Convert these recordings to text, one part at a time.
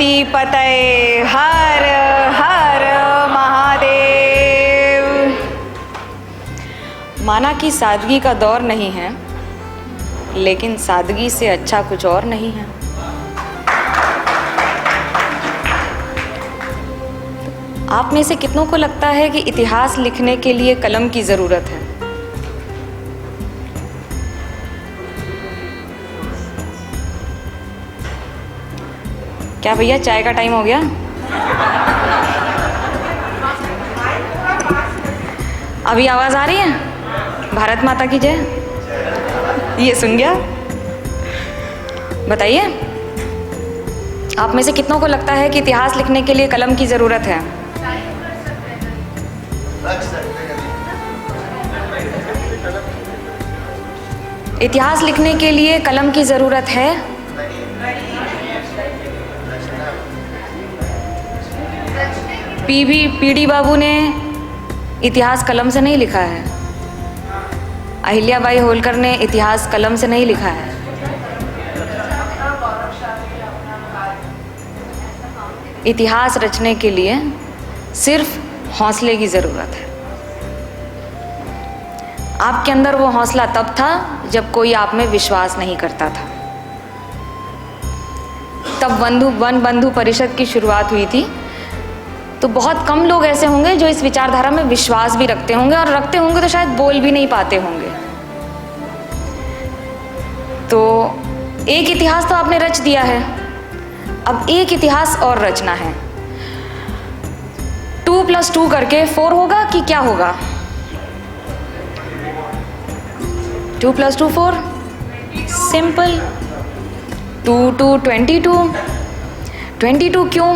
पार्वती पतये हर हर महादेव। माना कि सादगी का दौर नहीं है, लेकिन सादगी से अच्छा कुछ और नहीं है। आप में से कितनों को लगता है कि इतिहास लिखने के लिए कलम की ज़रूरत है? क्या भैया चाय का टाइम हो गया? अभी आवाज़ आ रही है? भारत माता की जय। ये सुन गया? बताइए, आप में से कितनों को लगता है कि इतिहास लिखने के लिए कलम की ज़रूरत है? इतिहास लिखने के लिए कलम की ज़रूरत है? पीडी बाबू ने इतिहास कलम से नहीं लिखा है। अहिल्याबाई होलकर ने इतिहास कलम से नहीं लिखा है। इतिहास रचने के लिए सिर्फ हौसले की ज़रूरत है। आपके अंदर वो हौसला तब था जब कोई आप में विश्वास नहीं करता था। तब वन बंधु परिषद की शुरुआत हुई थी। तो बहुत कम लोग ऐसे होंगे जो इस विचारधारा में विश्वास भी रखते होंगे, और रखते होंगे तो शायद बोल भी नहीं पाते होंगे। तो एक इतिहास तो आपने रच दिया है, अब एक इतिहास और रचना है। 2 + 2 करके 4 होगा कि क्या होगा? 2 + 2 4, सिंपल। 2 2 22। 22 क्यों?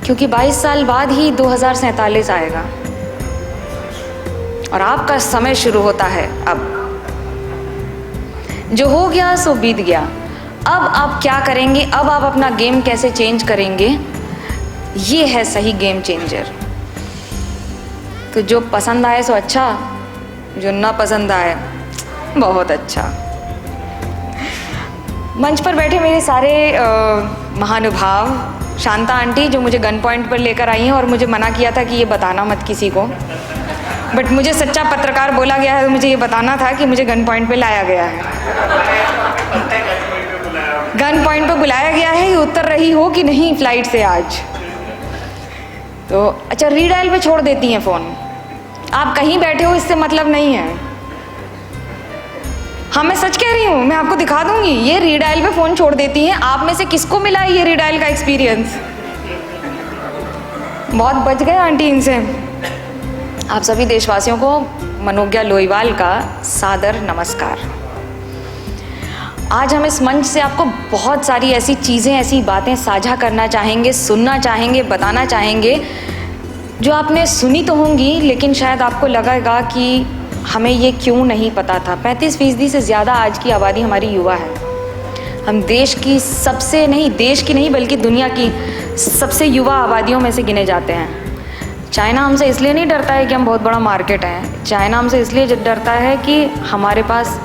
क्योंकि 22 साल बाद ही 2047 आएगा और आपका समय शुरू होता है। अब जो हो गया सो बीत गया। अब आप क्या करेंगे? अब आप अपना गेम कैसे चेंज करेंगे? ये है सही गेम चेंजर। तो जो पसंद आए सो अच्छा, जो ना पसंद आए बहुत अच्छा। मंच पर बैठे मेरे सारे महानुभाव, शांता आंटी जो मुझे गन पॉइंट पर लेकर आई हैं और मुझे मना किया था कि ये बताना मत किसी को, बट मुझे सच्चा पत्रकार बोला गया है, तो मुझे ये बताना था कि मुझे गन पॉइंट पे लाया गया है। गन पॉइंट पे बुलाया गया है, ये उतर रही हो कि नहीं फ्लाइट से आज? तो अच्छा, रीडायल पे छोड़ देती हैं फ़ोन। आप कहीं बैठे हो इससे मतलब नहीं है। हाँ, मैं सच कह रही हूँ, मैं आपको दिखा दूंगी। ये रीडायल पे फ़ोन छोड़ देती हैं। आप में से किसको मिला है ये रीडायल का एक्सपीरियंस? बहुत बच गए आंटी इनसे। आप सभी देशवासियों को मनोज्ञा लोईवाल का सादर नमस्कार। आज हम इस मंच से आपको बहुत सारी ऐसी चीज़ें, ऐसी बातें साझा करना चाहेंगे, सुनना चाहेंगे, बताना चाहेंगे, जो आपने सुनी तो होंगी, लेकिन शायद आपको लगेगा कि हमें ये क्यों नहीं पता था। 35% से ज़्यादा आज की आबादी हमारी युवा है। हम देश की सबसे नहीं, देश की नहीं बल्कि दुनिया की सबसे युवा आबादियों में से गिने जाते हैं। चाइना हमसे इसलिए नहीं डरता है कि हम बहुत बड़ा मार्केट हैं। चाइना हमसे इसलिए डरता है कि हमारे पास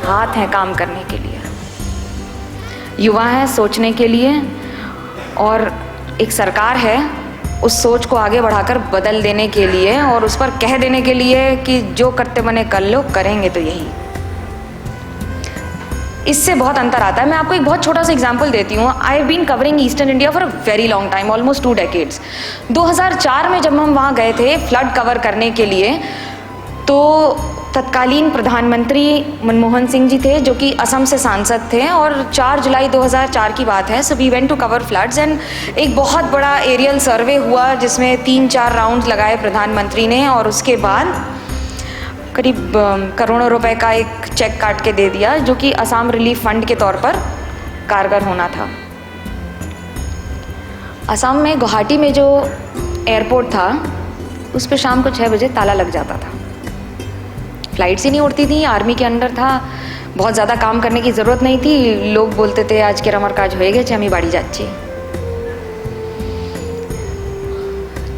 हाथ हैं काम करने के लिए, युवा हैं सोचने के लिए, और एक सरकार है उस सोच को आगे बढ़ाकर बदल देने के लिए और उस पर कह देने के लिए कि जो करते बने कर लो, करेंगे तो यही। इससे बहुत अंतर आता है। मैं आपको एक बहुत छोटा सा एग्जांपल देती हूँ। I have been covering eastern India for a very long time, almost 2 decades। 2004 में जब हम वहाँ गए थे फ्लड कवर करने के लिए, तो तत्कालीन प्रधानमंत्री मनमोहन सिंह जी थे, जो कि असम से सांसद थे, और 4 जुलाई 2004 की बात है। So we went to cover floods and एक बहुत बड़ा एरियल सर्वे हुआ जिसमें 3-4 राउंड्स लगाए प्रधानमंत्री ने, और उसके बाद करीब करोड़ों रुपए का एक चेक काट के दे दिया, जो कि असम रिलीफ फंड के तौर पर कारगर होना था। असम में गुवाहाटी में जो एयरपोर्ट था उस पर शाम को 6 बजे ताला लग जाता था। फ्लाइट्स ही नहीं उड़ती थी, आर्मी के अंडर था, बहुत ज़्यादा काम करने की ज़रूरत नहीं थी। लोग बोलते थे आज के रमर काज हो गए, हमें बाड़ी जाची।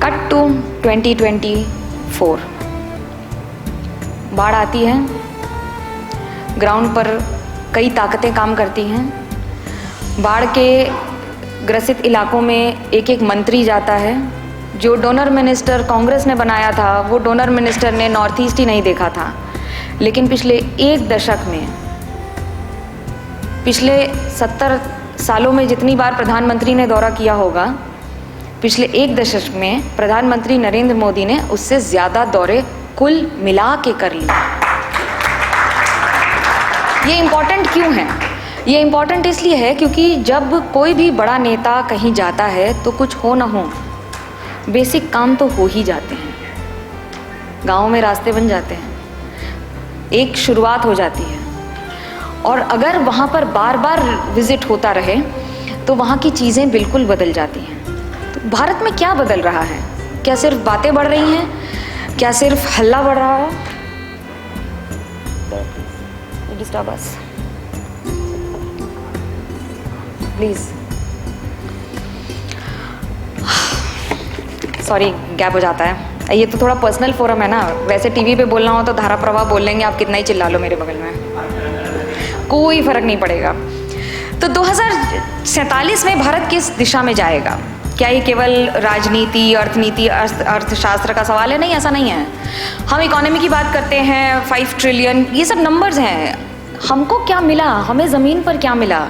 कट टू 2024, बाढ़ आती है। ग्राउंड पर कई ताकतें काम करती हैं। बाढ़ के ग्रसित इलाकों में एक एक मंत्री जाता है। जो डोनर मिनिस्टर कांग्रेस ने बनाया था, वो डोनर मिनिस्टर ने नॉर्थ ईस्ट ही नहीं देखा था। लेकिन पिछले एक दशक में, पिछले 70 सालों में जितनी बार प्रधानमंत्री ने दौरा किया होगा, पिछले एक दशक में प्रधानमंत्री नरेंद्र मोदी ने उससे ज़्यादा दौरे कुल मिला के कर लिए। ये इम्पॉर्टेंट क्यों है? ये इम्पॉर्टेंट इसलिए है क्योंकि जब कोई भी बड़ा नेता कहीं जाता है तो कुछ हो ना हो, बेसिक काम तो हो ही जाते हैं। गाँव में रास्ते बन जाते हैं, एक शुरुआत हो जाती है। और अगर वहाँ पर बार बार विजिट होता रहे तो वहाँ की चीज़ें बिल्कुल बदल जाती हैं। तो भारत में क्या बदल रहा है? क्या सिर्फ बातें बढ़ रही हैं? क्या सिर्फ हल्ला बढ़ रहा है? Disturb us please. Sorry, gap हो जाता है। ये तो थोड़ा पर्सनल फोरम है ना, वैसे टीवी पे बोलना हो तो धारा प्रवाह बोल लेंगे, आप कितना ही चिल्ला लो मेरे बगल में, कोई फर्क नहीं पड़ेगा। तो 2047 में भारत किस दिशा में जाएगा? क्या ये केवल राजनीति, अर्थनीति, अर्थशास्त्र का सवाल है? नहीं, ऐसा नहीं है। हम इकोनॉमी की बात करते हैं, 5 ट्रिलियन, ये सब नंबर्स हैं। हमको क्या मिला, हमें ज़मीन पर क्या मिला,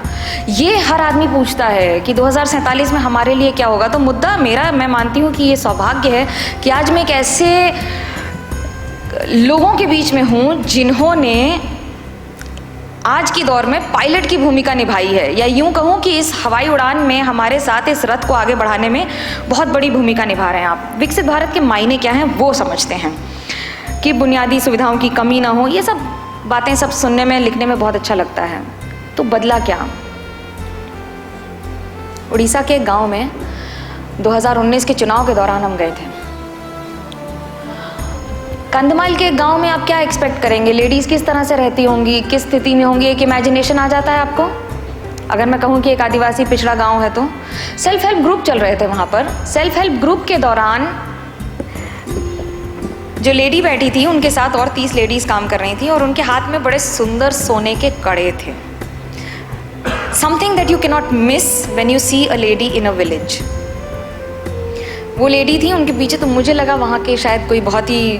ये हर आदमी पूछता है कि 2047 में हमारे लिए क्या होगा। तो मुद्दा मेरा, मैं मानती हूँ कि ये सौभाग्य है कि आज मैं एक ऐसे लोगों के बीच में हूँ जिन्होंने आज के दौर में पायलट की भूमिका निभाई है, या यूं कहूं कि इस हवाई उड़ान में हमारे साथ इस रथ को आगे बढ़ाने में बहुत बड़ी भूमिका निभा रहे हैं। आप विकसित भारत के मायने क्या हैं वो समझते हैं, कि बुनियादी सुविधाओं की कमी ना हो। ये सब बातें सब सुनने में, लिखने में बहुत अच्छा लगता है। तो बदला क्या? उड़ीसा के गांव में 2019 के चुनाव के दौरान हम गए थे। कंधमाल के गांव में आप क्या एक्सपेक्ट करेंगे? लेडीज़ किस तरह से रहती होंगी, किस स्थिति में होंगी, एक इमेजिनेशन आ जाता है आपको। अगर मैं कहूँ कि एक आदिवासी पिछड़ा गांव है, तो सेल्फ हेल्प ग्रुप चल रहे थे वहाँ पर। सेल्फ हेल्प ग्रुप के दौरान जो लेडी बैठी थी, उनके साथ और 30 लेडीज़ काम कर रही थी, और उनके हाथ में बड़े सुंदर सोने के कड़े थे। Something that you cannot miss when you see a lady in a village. वो लेडी थी, उनके पीछे तो मुझे लगा वहाँ के शायद कोई बहुत ही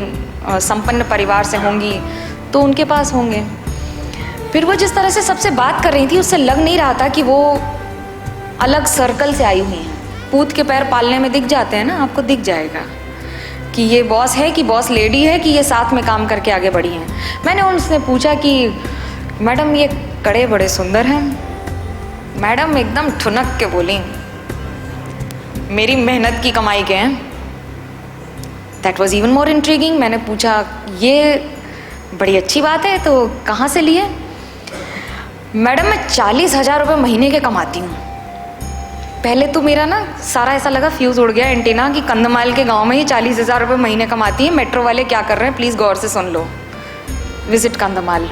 संपन्न परिवार से होंगी, तो उनके पास होंगे। फिर वो जिस तरह से सबसे बात कर रही थी, उससे लग नहीं रहा था कि वो अलग सर्कल से आई हुई हैं। पूत के पैर पालने में दिख जाते हैं ना, आपको दिख जाएगा कि ये बॉस है, कि बॉस लेडी है, कि ये साथ में काम करके आगे बढ़ी हैं। मैंने उनसे पूछा कि मैडम ये कड़े बड़े सुंदर हैं। मैडम एकदम ठुनक के बोली, मेरी मेहनत की कमाई के हैं। That was even more intriguing. मैंने पूछा ये बड़ी अच्छी बात है, तो कहाँ से लिए? मैडम मैं 40,000 रुपये महीने के कमाती हूँ। पहले तो मेरा ना सारा ऐसा लगा, फ्यूज़ उड़ गया एंटीना, कि कंधमाल के गांव में ही 40,000 रुपये महीने कमाती है। मेट्रो वाले क्या कर रहे हैं, प्लीज़ गौर से सुन लो। विजिट कंधमाल।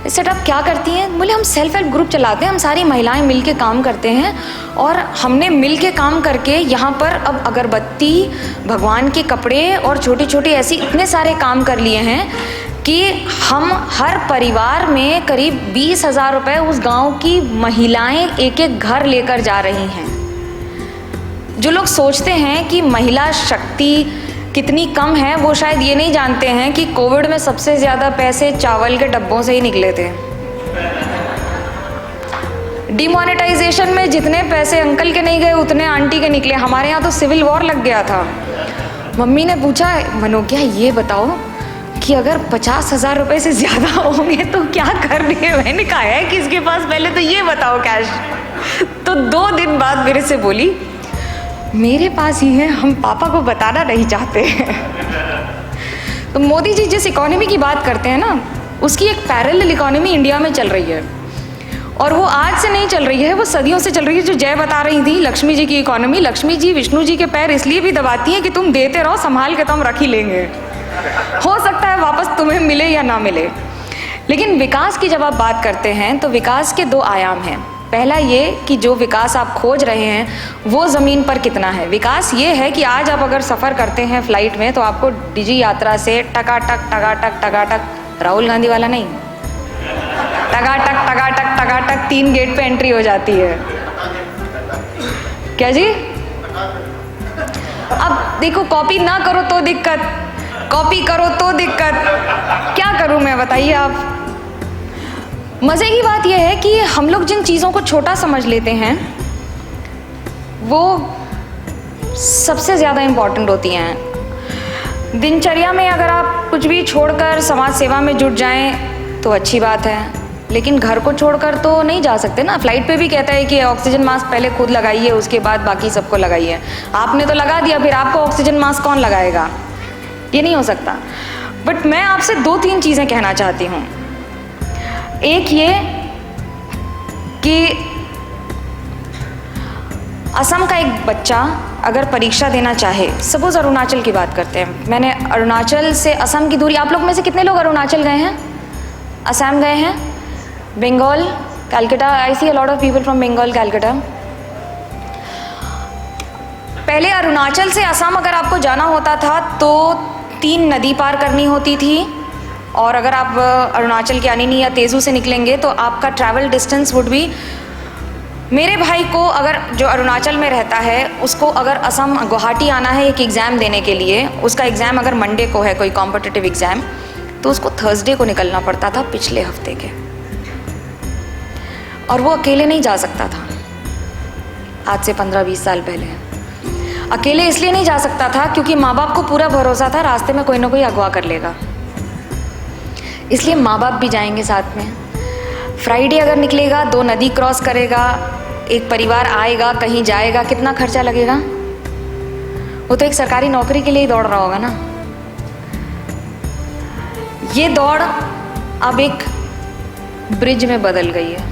सेट आप क्या करती हैं? बोले हम सेल्फ हेल्प ग्रुप चलाते हैं, हम सारी महिलाएं मिल के काम करते हैं, और हमने मिल के काम करके यहाँ पर अब अगरबत्ती, भगवान के कपड़े और छोटे छोटे ऐसे इतने सारे काम कर लिए हैं कि हम हर परिवार में करीब 20,000 रुपये उस गांव की महिलाएं एक एक घर लेकर जा रही हैं। जो लोग सोचते हैं कि महिला शक्ति कितनी कम है, वो शायद ये नहीं जानते हैं कि कोविड में सबसे ज़्यादा पैसे चावल के डब्बों से ही निकले थे। डिमोनेटाइजेशन में जितने पैसे अंकल के नहीं गए, उतने आंटी के निकले। हमारे यहाँ तो सिविल वॉर लग गया था। मम्मी ने पूछा, मनोज्ञा ये बताओ कि अगर 50,000 रुपये से ज़्यादा होंगे तो क्या करने? मैंने कहा है किसके पास, पहले तो ये बताओ कैश। तो 2 दिन बाद मेरे से बोली, मेरे पास ही है, हम पापा को बताना नहीं चाहते। तो मोदी जी जिस इकोनॉमी की बात करते हैं ना, उसकी एक पैरेलल इकोनॉमी इंडिया में चल रही है, और वो आज से नहीं चल रही है, वो सदियों से चल रही है। जो जय बता रही थी, लक्ष्मी जी की इकोनॉमी, लक्ष्मी जी विष्णु जी के पैर इसलिए भी दबाती हैं कि तुम देते रहो, संभाल के तो हम रख ही लेंगे, हो सकता है वापस तुम्हें मिले या ना मिले। लेकिन विकास की जब आप बात करते हैं तो विकास के 2 आयाम हैं। पहला ये कि जो विकास आप खोज रहे हैं वो ज़मीन पर कितना है। विकास ये है कि आज आप अगर सफ़र करते हैं फ़्लाइट में, तो आपको डिजी यात्रा से टकाटक, राहुल गांधी वाला नहीं, टकाटक 3 गेट पे एंट्री हो जाती है। क्या जी? अब देखो, कॉपी ना करो तो दिक्कत, कॉपी करो तो दिक्कत, क्या करूं मैं बताइए आप। मज़े की बात यह है कि हम लोग जिन चीज़ों को छोटा समझ लेते हैं वो सबसे ज़्यादा इम्पॉर्टेंट होती हैं। दिनचर्या में अगर आप कुछ भी छोड़कर समाज सेवा में जुट जाएं तो अच्छी बात है, लेकिन घर को छोड़कर तो नहीं जा सकते ना। फ्लाइट पे भी कहता है कि ऑक्सीजन मास्क पहले खुद लगाइए, उसके बाद बाकी सबको लगाइए। आपने तो लगा दिया, फिर आपको ऑक्सीजन मास्क कौन लगाएगा? ये नहीं हो सकता। बट मैं आपसे 2-3 चीज़ें कहना चाहती हूँ। एक ये कि असम का एक बच्चा अगर परीक्षा देना चाहे, सपोज अरुणाचल की बात करते हैं, मैंने अरुणाचल से असम की दूरी, आप लोग में से कितने लोग अरुणाचल गए हैं, असम गए हैं, Bengal, Kolkata? I see a lot of people from Bengal, Kolkata. पहले अरुणाचल से असम अगर आपको जाना होता था तो 3 नदी पार करनी होती थी, और अगर आप अरुणाचल के यानी या तेजू से निकलेंगे तो आपका ट्रैवल डिस्टेंस वुड भी, मेरे भाई को अगर जो अरुणाचल में रहता है उसको अगर असम गुवाहाटी आना है एक एग्ज़ाम देने के लिए, उसका एग्ज़ाम अगर मंडे को है कोई कॉम्पिटिटिव एग्ज़ाम, तो उसको थर्सडे को निकलना पड़ता था पिछले हफ्ते के, और वो अकेले नहीं जा सकता था। आज से 15-20 साल पहले अकेले इसलिए नहीं जा सकता था क्योंकि माँ बाप को पूरा भरोसा था रास्ते में कोई ना कोई अगवा कर लेगा, इसलिए माँ बाप भी जाएंगे साथ में। फ्राइडे अगर निकलेगा, 2 नदी क्रॉस करेगा, एक परिवार आएगा, कहीं जाएगा, कितना खर्चा लगेगा? वो तो एक सरकारी नौकरी के लिए ही दौड़ रहा होगा ना। ये दौड़ अब एक ब्रिज में बदल गई है।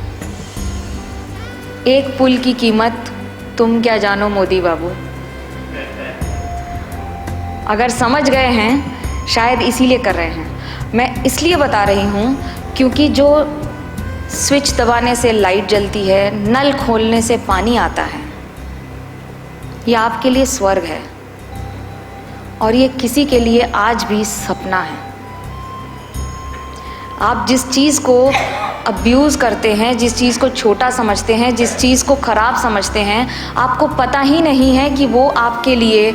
एक पुल की कीमत तुम क्या जानो मोदी बाबू। अगर समझ गए हैं, शायद इसीलिए कर रहे हैं। मैं इसलिए बता रही हूँ क्योंकि जो स्विच दबाने से लाइट जलती है, नल खोलने से पानी आता है, ये आपके लिए स्वर्ग है, और ये किसी के लिए आज भी सपना है। आप जिस चीज़ को अब्यूज़ करते हैं, जिस चीज़ को छोटा समझते हैं, जिस चीज़ को ख़राब समझते हैं, आपको पता ही नहीं है कि वो आपके लिए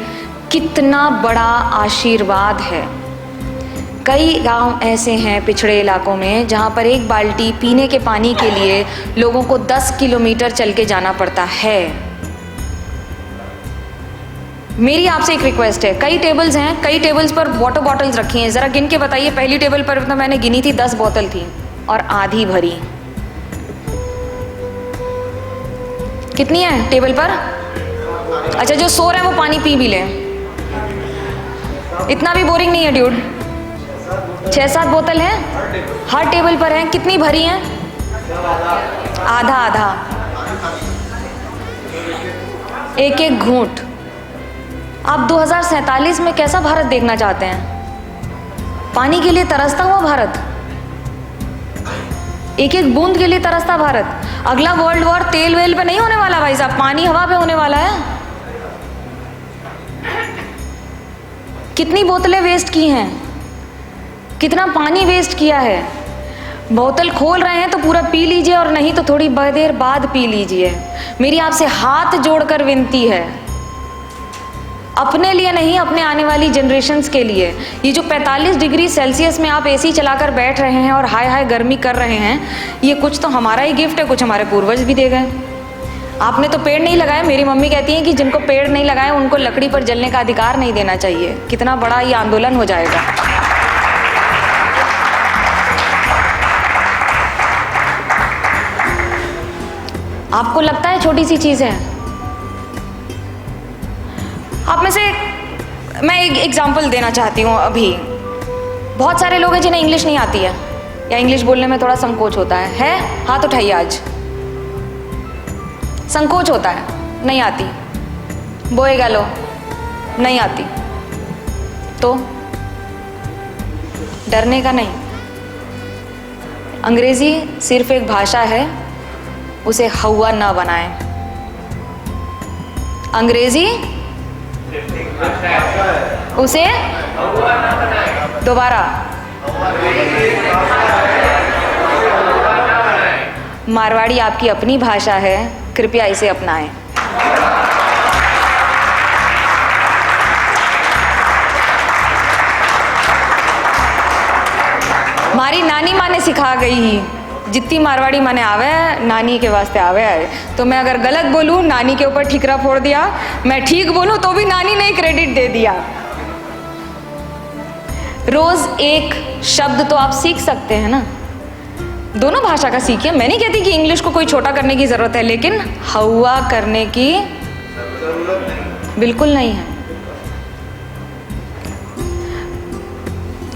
कितना बड़ा आशीर्वाद है। कई गांव ऐसे हैं पिछड़े इलाकों में जहां पर एक बाल्टी पीने के पानी के लिए लोगों को 10 किलोमीटर चल के जाना पड़ता है। मेरी आपसे एक रिक्वेस्ट है, कई टेबल्स हैं, कई टेबल्स पर वाटर बॉटल्स रखी हैं, ज़रा गिन के बताइए। पहली टेबल पर तो मैंने गिनी थी 10 बोतल थी और आधी भरी। कितनी है टेबल पर? अच्छा, जो सो रहे हैं वो पानी पी भी लें, इतना भी बोरिंग नहीं है ड्यूड। 6-7 बोतल है हर टेबल पर है। कितनी भरी हैं? आधा आधा, एक एक घूंट। आप 2047 में कैसा भारत देखना चाहते हैं? पानी के लिए तरसता हुआ भारत, एक एक बूंद के लिए तरसता भारत। अगला वर्ल्ड वॉर तेल वेल पे नहीं होने वाला भाई साहब, पानी हवा पे होने वाला है। कितनी बोतलें वेस्ट की हैं, कितना पानी वेस्ट किया है। बोतल खोल रहे हैं तो पूरा पी लीजिए, और नहीं तो थोड़ी देर बाद पी लीजिए। मेरी आपसे हाथ जोड़कर विनती है, अपने लिए नहीं, अपने आने वाली जनरेशन्स के लिए। ये जो 45 डिग्री सेल्सियस में आप एसी चलाकर बैठ रहे हैं और हाय हाय गर्मी कर रहे हैं, ये कुछ तो हमारा ही गिफ्ट है, कुछ हमारे पूर्वज भी दे गए। आपने तो पेड़ नहीं लगाए। मेरी मम्मी कहती हैं कि जिनको पेड़ नहीं लगाए उनको लकड़ी पर जलने का अधिकार नहीं देना चाहिए। कितना बड़ा ये आंदोलन हो जाएगा। आपको लगता है छोटी सी चीज़ है? आप में से मैं एक एग्जाम्पल देना चाहती हूँ। अभी बहुत सारे लोग हैं जिन्हें इंग्लिश नहीं आती है या इंग्लिश बोलने में थोड़ा संकोच होता है? हाथ उठाइए। आज संकोच होता है, नहीं आती। बोए गैलो नहीं आती तो डरने का नहीं। अंग्रेजी सिर्फ एक भाषा है, उसे हवा ना बनाएं। अंग्रेजी उसे दोबारा, मारवाड़ी आपकी अपनी भाषा है, कृपया इसे अपनाएं। हमारी नानी माँ ने सिखा गई ही, जितनी मारवाड़ी माने आवे नानी के वास्ते आवे आए। तो मैं अगर गलत बोलूँ नानी के ऊपर ठीकरा फोड़ दिया, मैं ठीक बोलूँ तो भी नानी ने क्रेडिट दे दिया। रोज एक शब्द तो आप सीख सकते हैं ना, दोनों भाषा का सीखिए। मैं नहीं कहती कि इंग्लिश को कोई छोटा करने की जरूरत है, लेकिन हवा करने की बिल्कुल नहीं है।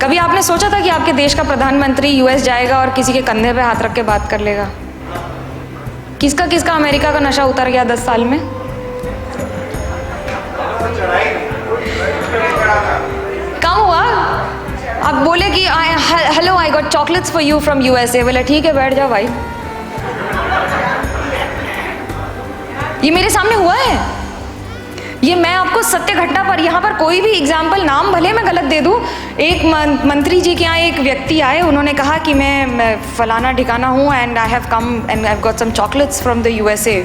कभी आपने सोचा था कि आपके देश का प्रधानमंत्री यूएस जाएगा और किसी के कंधे पे हाथ रख के बात कर लेगा? किसका किसका अमेरिका का नशा उतर गया 10 साल में? कम हुआ? आप बोले कि hello I got chocolates for you from USA, बोले ठीक है बैठ जाओ भाई। ये मेरे सामने हुआ है, ये मैं आपको सत्य घटना पर, यहाँ पर कोई भी एग्जाम्पल, नाम भले मैं गलत दे दूँ। एक मंत्री जी के यहाँ एक व्यक्ति आए, उन्होंने कहा कि मैं फलाना ठिकाना हूँ and I have come and I have got some chocolates from the USA.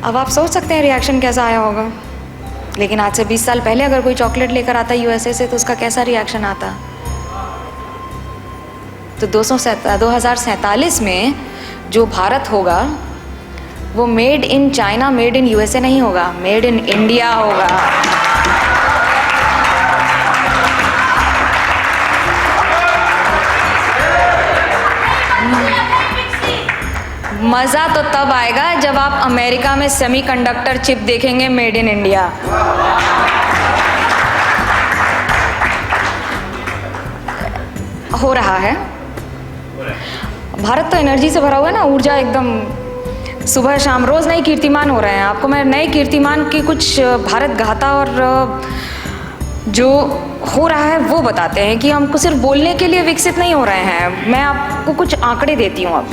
अब आप सोच सकते हैं रिएक्शन कैसा आया होगा। लेकिन आज से 20 साल पहले अगर कोई चॉकलेट लेकर आता यूएसए से तो उसका कैसा रिएक्शन आता? तो 2047 में जो भारत होगा वो made in China, made in USA नहीं होगा, मेड इन इंडिया होगा। मज़ा तो तब आएगा जब आप अमेरिका में सेमीकंडक्टर चिप देखेंगे मेड इन इंडिया। हो रहा है। भारत तो एनर्जी से भरा हुआ है ना, ऊर्जा एकदम सुबह शाम रोज़ नए कीर्तिमान हो रहे हैं। आपको मैं नए कीर्तिमान की कुछ भारत गाथा और जो हो रहा है वो बताते हैं कि हमको सिर्फ बोलने के लिए विकसित नहीं हो रहे हैं। मैं आपको कुछ आंकड़े देती हूँ। अब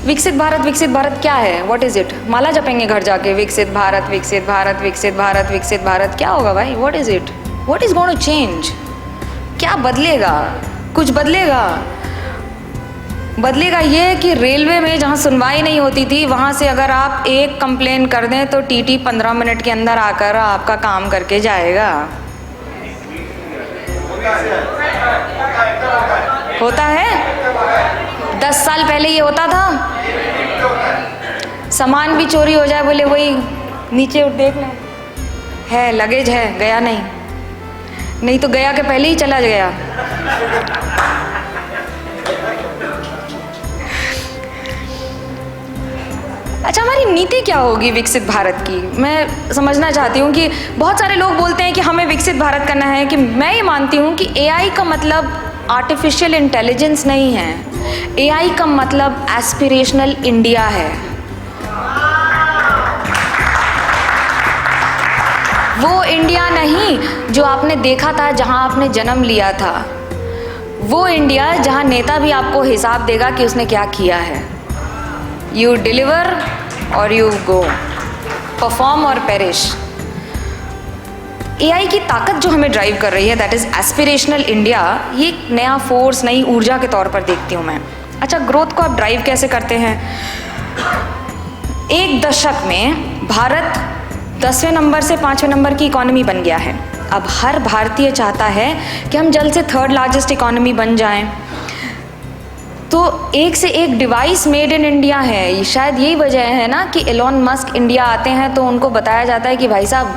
विकसित भारत क्या है? What is it? माला जपेंगे घर जाके, विकसित भारत विकसित भारत विकसित भारत विकसित भारत। क्या होगा भाई? What is it? What is going to change? क्या बदलेगा? कुछ बदलेगा? बदलेगा ये कि रेलवे में जहाँ सुनवाई नहीं होती थी वहाँ से अगर आप एक कंप्लेन कर दें तो टीटी 15 मिनट के अंदर आकर आपका काम करके जाएगा। होता है? 10 साल पहले ये होता था? सामान भी चोरी हो जाए, बोले वही नीचे देख लें, है लगेज है, गया नहीं तो गया के पहले ही चला गया। अच्छा, हमारी नीति क्या होगी विकसित भारत की? मैं समझना चाहती हूँ कि बहुत सारे लोग बोलते हैं कि हमें विकसित भारत करना है, कि मैं ये मानती हूँ कि एआई का मतलब आर्टिफिशियल इंटेलिजेंस नहीं है। एआई का मतलब एस्पिरेशनल इंडिया है। वो इंडिया नहीं जो आपने देखा था जहाँ आपने जन्म लिया था, वो इंडिया जहाँ नेता भी आपको हिसाब देगा कि उसने क्या किया है। You deliver or you go, perform or perish। AI की ताकत जो हमें ड्राइव कर रही है, दैट इज एस्पिरेशनल इंडिया, ये एक नया फोर्स, नई ऊर्जा के तौर पर देखती हूँ मैं। अच्छा, ग्रोथ को आप ड्राइव कैसे करते हैं? एक दशक में भारत 10वें नंबर से 5वें नंबर की इकोनॉमी बन गया है। अब हर भारतीय चाहता है कि हम जल्द से 3rd लार्जेस्ट इकोनॉमी बन जाएं। तो एक से एक डिवाइस मेड इन इंडिया है। शायद यही वजह है ना कि एलोन मस्क इंडिया आते हैं तो उनको बताया जाता है कि भाई साहब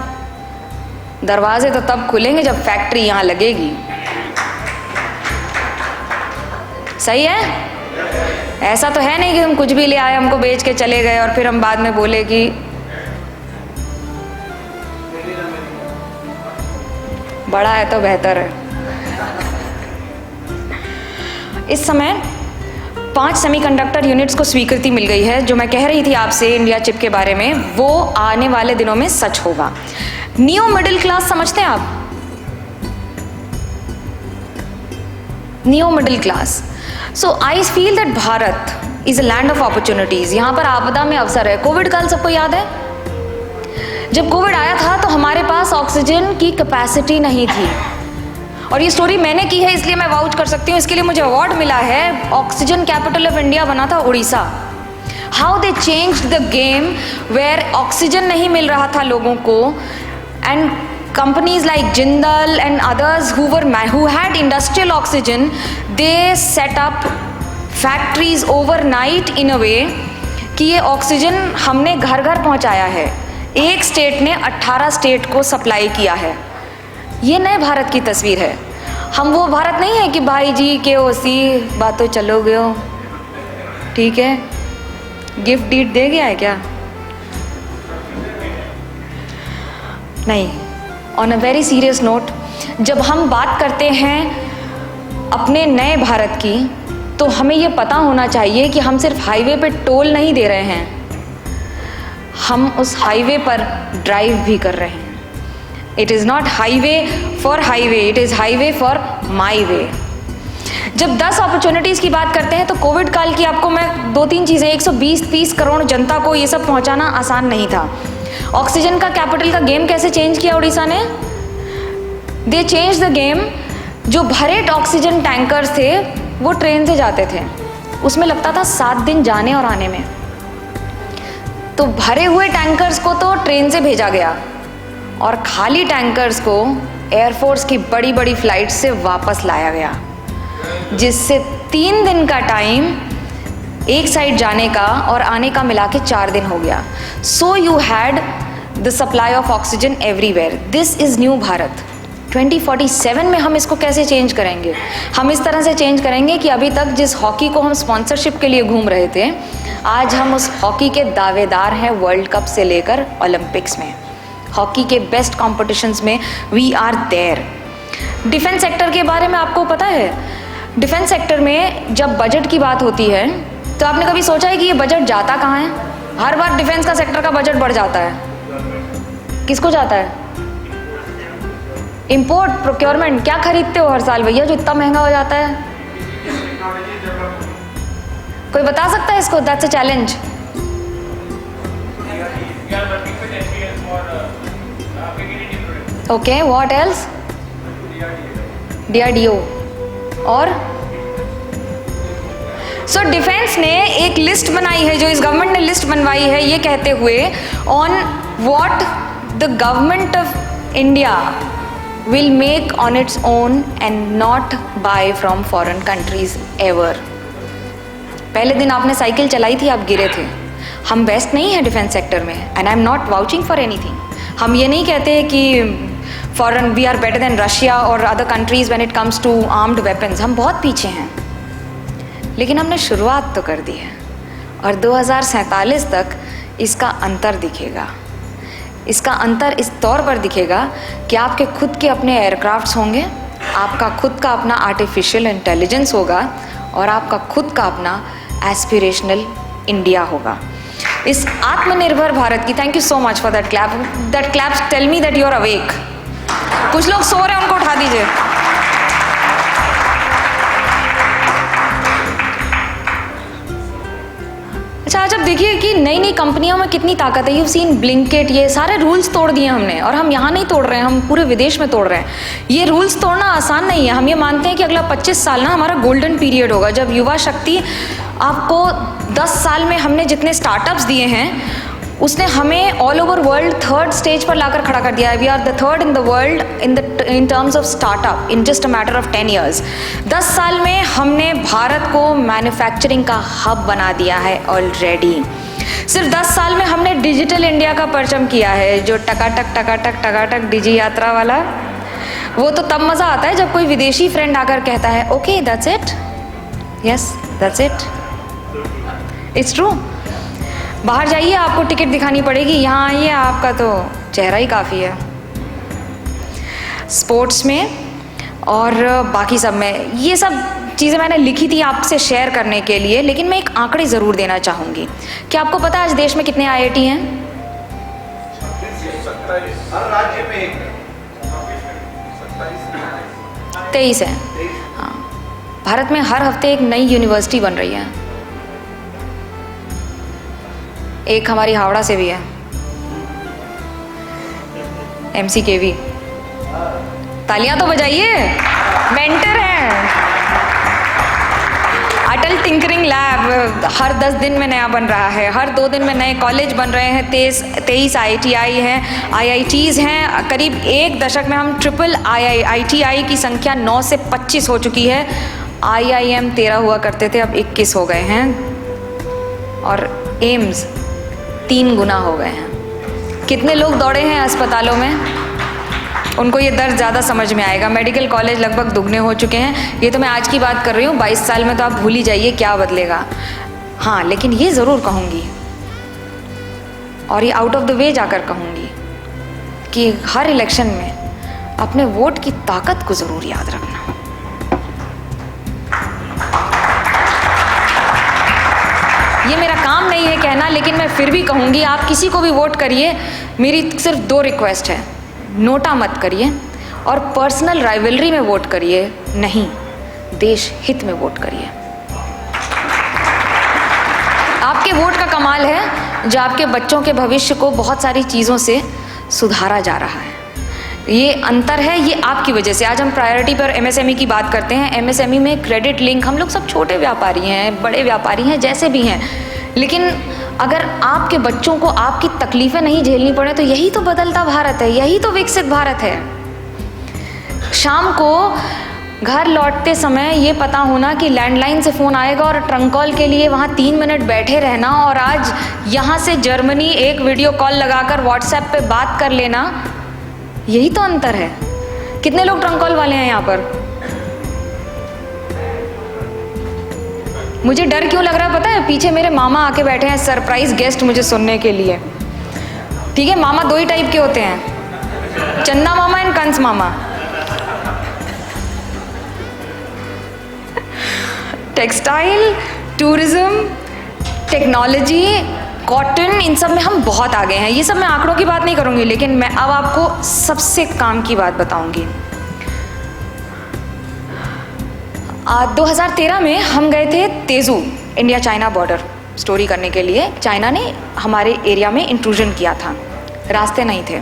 दरवाजे तो तब खुलेंगे जब फैक्ट्री यहाँ लगेगी। सही है? ऐसा तो है नहीं कि हम कुछ भी ले आए, हमको बेच के चले गए और फिर हम बाद में बोले कि बड़ा है तो बेहतर है। इस समय 5 सेमीकंडक्टर यूनिट्स को स्वीकृति मिल गई है। जो मैं कह रही थी आपसे इंडिया चिप के बारे में, वो आने वाले दिनों में सच होगा। नियो मिडिल क्लास समझते हैं आप? Neo middle class. So I feel that Bharat is a land of opportunities. यहाँ पर आपदा में अवसर है। कोविड काल सबको याद है? जब कोविड आया था तो हमारे पास ऑक्सीजन की कैपेसिटी नहीं थी, और ये स्टोरी मैंने की है इसलिए मैं वाउच कर सकती हूँ। इसके लिए मुझे अवार्ड मिला है। ऑक्सीजन कैपिटल ऑफ इंडिया बना था Orissa. How they changed the game, where oxygen नहीं मिल रहा था लोगों को, and companies like Jindal and others who had industrial oxygen, they set up factories overnight in a way कि ये ऑक्सीजन हमने घर घर पहुंचाया है। एक स्टेट ने 18 स्टेट को सप्लाई किया है। ये नए भारत की तस्वीर है। हम वो भारत नहीं है कि भाई जी के ओसी बातों चलो गयो, ठीक है, गिफ्ट डीड दे गया है क्या? नहीं। On a very serious note, जब हम बात करते हैं अपने नए भारत की, तो हमें ये पता होना चाहिए कि हम सिर्फ हाईवे पे टोल नहीं दे रहे हैं, हम उस हाईवे पर ड्राइव भी कर रहे हैं। It is not highway for highway, it is highway for my way. जब 10 अपॉर्चुनिटीज़ की बात करते हैं तो कोविड काल की आपको मैं 2-3 चीज़ें, 120-30 करोड़ जनता को ये सब पहुंचाना आसान नहीं था। ऑक्सीजन का कैपिटल का गेम कैसे चेंज किया उड़ीसा ने? दे चेंज द गेम। जो भरे ऑक्सीजन टैंकर्स थे वो ट्रेन से जाते थे, उसमें लगता था 7 दिन जाने और आने में। तो भरे हुए टैंकर्स को तो ट्रेन से भेजा गया और खाली टैंकर्स को एयरफोर्स की बड़ी बड़ी फ्लाइट से वापस लाया गया, जिससे 3 दिन का टाइम एक साइड जाने का और आने का मिला के 4 दिन हो गया। So you had the supply of oxygen everywhere. This is new Bharat. 2047 में हम इसको कैसे चेंज करेंगे? हम इस तरह से चेंज करेंगे कि अभी तक जिस हॉकी को हम स्पॉन्सरशिप के लिए घूम रहे थे, आज हम उस हॉकी के दावेदार हैं वर्ल्ड कप से लेकर ओलंपिक्स में। हॉकी के बेस्ट कॉम्पिटिशन्स में we are there. Defence sector के बारे में आपको पता है? डिफेंस सेक्टर में जब बजट की बात होती है तो आपने कभी सोचा है कि ये बजट जाता कहाँ है? हर बार डिफेंस का सेक्टर का बजट बढ़ जाता है। किसको जाता है? Import, procurement. क्या खरीदते हो हर साल भैया जो इतना महंगा हो जाता है? कोई बता सकता है इसको? That's a challenge. Okay, what else? DRDO और सो डिफेंस ने एक लिस्ट बनाई है, जो इस गवर्नमेंट ने लिस्ट बनवाई है, ये कहते हुए on what the government of India will make on its own and not buy from foreign countries ever। पहले दिन आपने साइकिल चलाई थी, आप गिरे थे। हम बेस्ट नहीं है डिफेंस सेक्टर में, and I am not vouching for anything. हम ये नहीं कहते कि foreign we are better than Russia और other countries when it comes to armed weapons. हम बहुत पीछे हैं, लेकिन हमने शुरुआत तो कर दी है और 2047 तक इसका अंतर दिखेगा। इसका अंतर इस तौर पर दिखेगा कि आपके खुद के अपने एयरक्राफ्ट्स होंगे, आपका खुद का अपना आर्टिफिशियल इंटेलिजेंस होगा और आपका खुद का अपना एस्पिरेशनल इंडिया होगा। इस आत्मनिर्भर भारत की, thank you so much for that clap. That claps tell me that you are awake. कुछ लोग सो रहे हैं, उनको उठा दीजिए। अच्छा, आज अब देखिए कि नई नई कंपनियों में कितनी ताकत है। यू सीन ब्लिंकिट, ये सारे रूल्स तोड़ दिए हमने, और हम यहाँ नहीं तोड़ रहे हैं, हम पूरे विदेश में तोड़ रहे हैं। ये रूल्स तोड़ना आसान नहीं है। हम ये मानते हैं कि अगला 25 साल ना हमारा गोल्डन पीरियड होगा, जब युवा शक्ति आपको 10 साल में हमने जितने स्टार्टअप्स दिए हैं उसने हमें all over world 3rd stage पर लाकर खड़ा कर दिया है। We are the 3rd in the world in terms of startup in just a matter of 10 years। 10 साल में हमने भारत को मैन्युफैक्चरिंग का हब बना दिया है ऑलरेडी। सिर्फ 10 साल में हमने डिजिटल इंडिया का परचम किया है, जो टकाटक डिजी यात्रा वाला। वो तो तब मज़ा आता है जब कोई विदेशी फ्रेंड आकर कहता है okay that's it, yes that's it, it's true. बाहर जाइए, आपको टिकट दिखानी पड़ेगी, यहाँ आइए आपका तो चेहरा ही काफ़ी है। स्पोर्ट्स में और बाकी सब में ये सब चीज़ें मैंने लिखी थी आपसे शेयर करने के लिए, लेकिन मैं एक आंकड़े ज़रूर देना चाहूँगी। क्या आपको पता है आज देश में कितने IIT हैं? हर राज्य में एक 23 है। हाँ, भारत में हर हफ्ते एक नई यूनिवर्सिटी बन रही है। एक हमारी हावड़ा से भी है, MCKV। तालियां तो बजाइए, मेंटर हैं। मेटल टिंकरिंग लैब हर 10 दिन में नया बन रहा है, हर 2 दिन में नए कॉलेज बन रहे हैं, 23 IITI हैं, IITs हैं। करीब 1 दशक में हम ट्रिपल IITI की संख्या 9 से 25 हो चुकी है। IIM 13 हुआ करते थे, अब 21 हो गए हैं, और एम्स 3 गुना हो गए हैं। कितने लोग दौड़े हैं अस्पतालों में, उनको ये दर्द ज़्यादा समझ में आएगा। मेडिकल कॉलेज लगभग दुगने हो चुके हैं। ये तो मैं आज की बात कर रही हूँ, 22 साल में तो आप भूल ही जाइए क्या बदलेगा। हाँ, लेकिन ये ज़रूर कहूँगी, और ये आउट ऑफ द वे जाकर कहूँगी, कि हर इलेक्शन में अपने वोट की ताकत को ज़रूर याद रखना। ये मेरा काम नहीं है कहना, लेकिन मैं फिर भी कहूँगी, आप किसी को भी वोट करिए, मेरी सिर्फ 2 रिक्वेस्ट है। नोटा मत करिए और पर्सनल राइवलरी में वोट करिए, नहीं, देश हित में वोट करिए। आपके वोट का कमाल है जो आपके बच्चों के भविष्य को बहुत सारी चीज़ों से सुधारा जा रहा है। ये अंतर है, ये आपकी वजह से। आज हम प्रायोरिटी पर MSME की बात करते हैं। MSME में क्रेडिट लिंक, हम लोग सब छोटे व्यापारी हैं, बड़े व्यापारी हैं, जैसे भी हैं, लेकिन अगर आपके बच्चों को आपकी तकलीफ़ें नहीं झेलनी पड़े तो यही तो बदलता भारत है, यही तो विकसित भारत है। शाम को घर लौटते समय ये पता होना कि लैंडलाइन से फ़ोन आएगा और ट्रंक कॉल के लिए वहाँ 3 मिनट बैठे रहना, और आज यहाँ से जर्मनी एक वीडियो कॉल लगाकर व्हाट्सएप पे बात कर लेना, यही तो अंतर है। कितने लोग ट्रंक कॉल वाले हैं यहाँ पर? मुझे डर क्यों लग रहा है पता है? पीछे मेरे मामा आके बैठे हैं, सरप्राइज गेस्ट मुझे सुनने के लिए। ठीक है, मामा 2 ही टाइप के होते हैं, चन्ना मामा एंड कंस मामा। टेक्सटाइल, टूरिज्म, टेक्नोलॉजी, कॉटन, इन सब में हम बहुत आगे हैं। ये सब मैं आंकड़ों की बात नहीं करूँगी, लेकिन मैं अब आपको सबसे काम की बात बताऊँगी। 2013 में हम गए थे Tezu, India China border story करने के लिए। चाइना ने हमारे एरिया में इंट्रूजन किया था, रास्ते नहीं थे।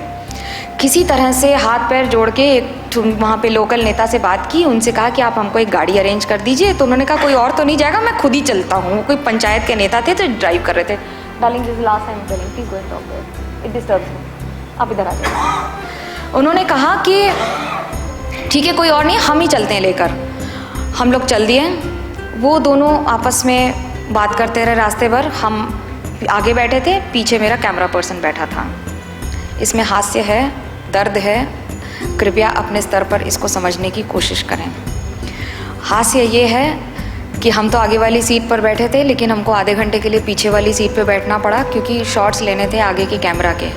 किसी तरह से हाथ पैर जोड़ के एक वहाँ पे लोकल नेता से बात की, उनसे कहा कि आप हमको एक गाड़ी अरेंज कर दीजिए। तो उन्होंने कहा कोई और तो नहीं जाएगा, मैं खुद ही चलता हूँ। कोई पंचायत के नेता थे तो ड्राइव कर रहे थे। Darling, this is last time telling, please go and talk there, it disturbs me, आप इधर आ जाइए। उन्होंने कहा कि ठीक है, कोई और नहीं, हम ही चलते हैं लेकर। हम लोग चल दिए। वो दोनों आपस में बात करते रहे रास्ते भर। हम आगे बैठे थे, पीछे मेरा कैमरा पर्सन बैठा था। इसमें हास्य है, दर्द है, कृपया अपने स्तर पर इसको समझने की कोशिश करें। हास्य ये है कि हम तो आगे वाली सीट पर बैठे थे, लेकिन हमको आधे घंटे के लिए पीछे वाली सीट पर बैठना पड़ा, क्योंकि शॉट्स लेने थे आगे के कैमरा के।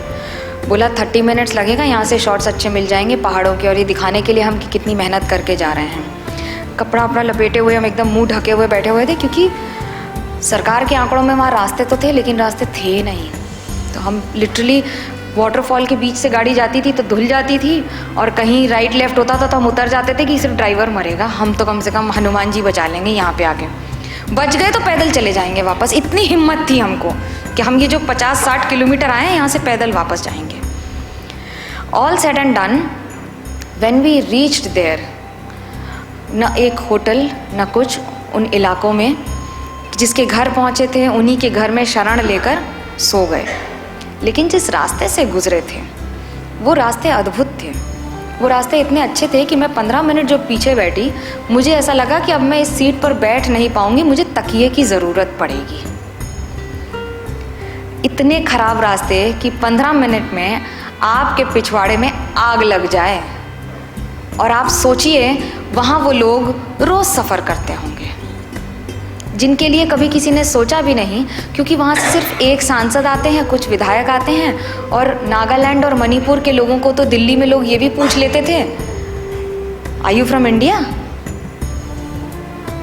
बोला 30 मिनट्स लगेगा, यहाँ से शॉट्स अच्छे मिल जाएंगे पहाड़ों के, और ये दिखाने के लिए हम कि कितनी मेहनत करके जा रहे हैं। कपड़ा अपना लपेटे हुए हम एकदम मुंह ढके हुए बैठे हुए थे, क्योंकि सरकार के आंकड़ों में वहाँ रास्ते तो थे, लेकिन रास्ते थे नहीं। तो हम लिटरली वाटरफॉल के बीच से गाड़ी जाती थी तो धुल जाती थी, और कहीं राइट लेफ्ट होता था तो हम उतर जाते थे कि सिर्फ ड्राइवर मरेगा, हम तो कम से कम हनुमान जी बचा लेंगे यहाँ पे आके। बच गए तो पैदल चले जाएंगे वापस। इतनी हिम्मत थी हमको कि हम ये जो 50-60 किलोमीटर आए हैं, यहाँ से पैदल वापस जाएंगे। All said and done, when we reached there, न एक होटल न कुछ। उन इलाकों में जिसके घर पहुँचे थे, उन्हीं के घर में शरण लेकर सो गए। लेकिन जिस रास्ते से गुजरे थे वो रास्ते अद्भुत थे। वो रास्ते इतने अच्छे थे कि मैं 15 मिनट जो पीछे बैठी, मुझे ऐसा लगा कि अब मैं इस सीट पर बैठ नहीं पाऊंगी, मुझे तकिए की ज़रूरत पड़ेगी। इतने खराब रास्ते कि 15 मिनट में आपके पिछवाड़े में आग लग जाए। और आप सोचिए, वहाँ वो लोग रोज़ सफ़र करते होंगे जिनके लिए कभी किसी ने सोचा भी नहीं, क्योंकि वहाँ से सिर्फ एक सांसद आते हैं, कुछ विधायक आते हैं, और नागालैंड और मणिपुर के लोगों को तो दिल्ली में लोग ये भी पूछ लेते थे, आर यू फ्रॉम इंडिया?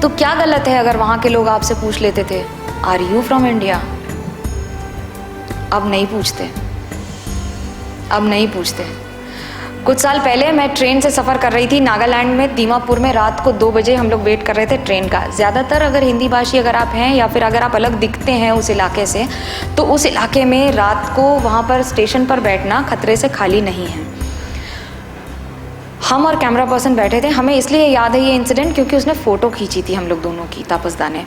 तो क्या गलत है अगर वहाँ के लोग आपसे पूछ लेते थे, आर यू फ्रॉम इंडिया? अब नहीं पूछते, अब नहीं पूछते। कुछ साल पहले मैं ट्रेन से सफ़र कर रही थी नागालैंड में, दीमापुर में। रात को 2 बजे हम लोग वेट कर रहे थे ट्रेन का। ज़्यादातर अगर हिंदी भाषी अगर आप हैं, या फिर अगर आप अलग दिखते हैं उस इलाके से, तो उस इलाके में रात को वहाँ पर स्टेशन पर बैठना खतरे से खाली नहीं है। हम और कैमरा पर्सन बैठे थे। हमें इसलिए याद है ये इंसिडेंट क्योंकि उसने फ़ोटो खींची थी हम लोग दोनों की, तापसदा ने,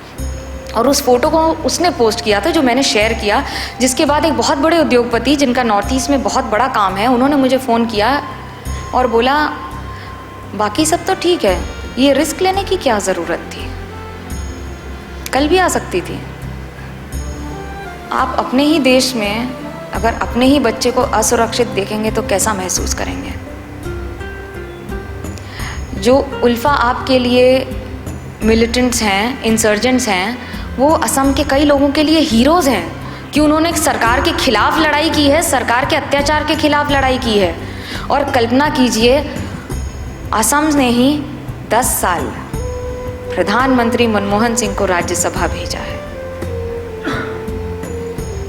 और उस फोटो को उसने पोस्ट किया था जो मैंने शेयर किया। जिसके बाद एक बहुत बड़े उद्योगपति जिनका नॉर्थ ईस्ट में बहुत बड़ा काम है, उन्होंने मुझे फ़ोन किया और बोला बाकी सब तो ठीक है, ये रिस्क लेने की क्या ज़रूरत थी, कल भी आ सकती थी। आप अपने ही देश में अगर अपने ही बच्चे को असुरक्षित देखेंगे तो कैसा महसूस करेंगे। जो उल्फा आपके लिए मिलिटेंट्स हैं, इंसर्जेंट्स हैं, वो असम के कई लोगों के लिए हीरोज़ हैं कि उन्होंने सरकार के खिलाफ लड़ाई की है, सरकार के अत्याचार के खिलाफ लड़ाई की है। और कल्पना कीजिए, असम ने ही 10 साल प्रधानमंत्री मनमोहन सिंह को राज्यसभा भेजा है।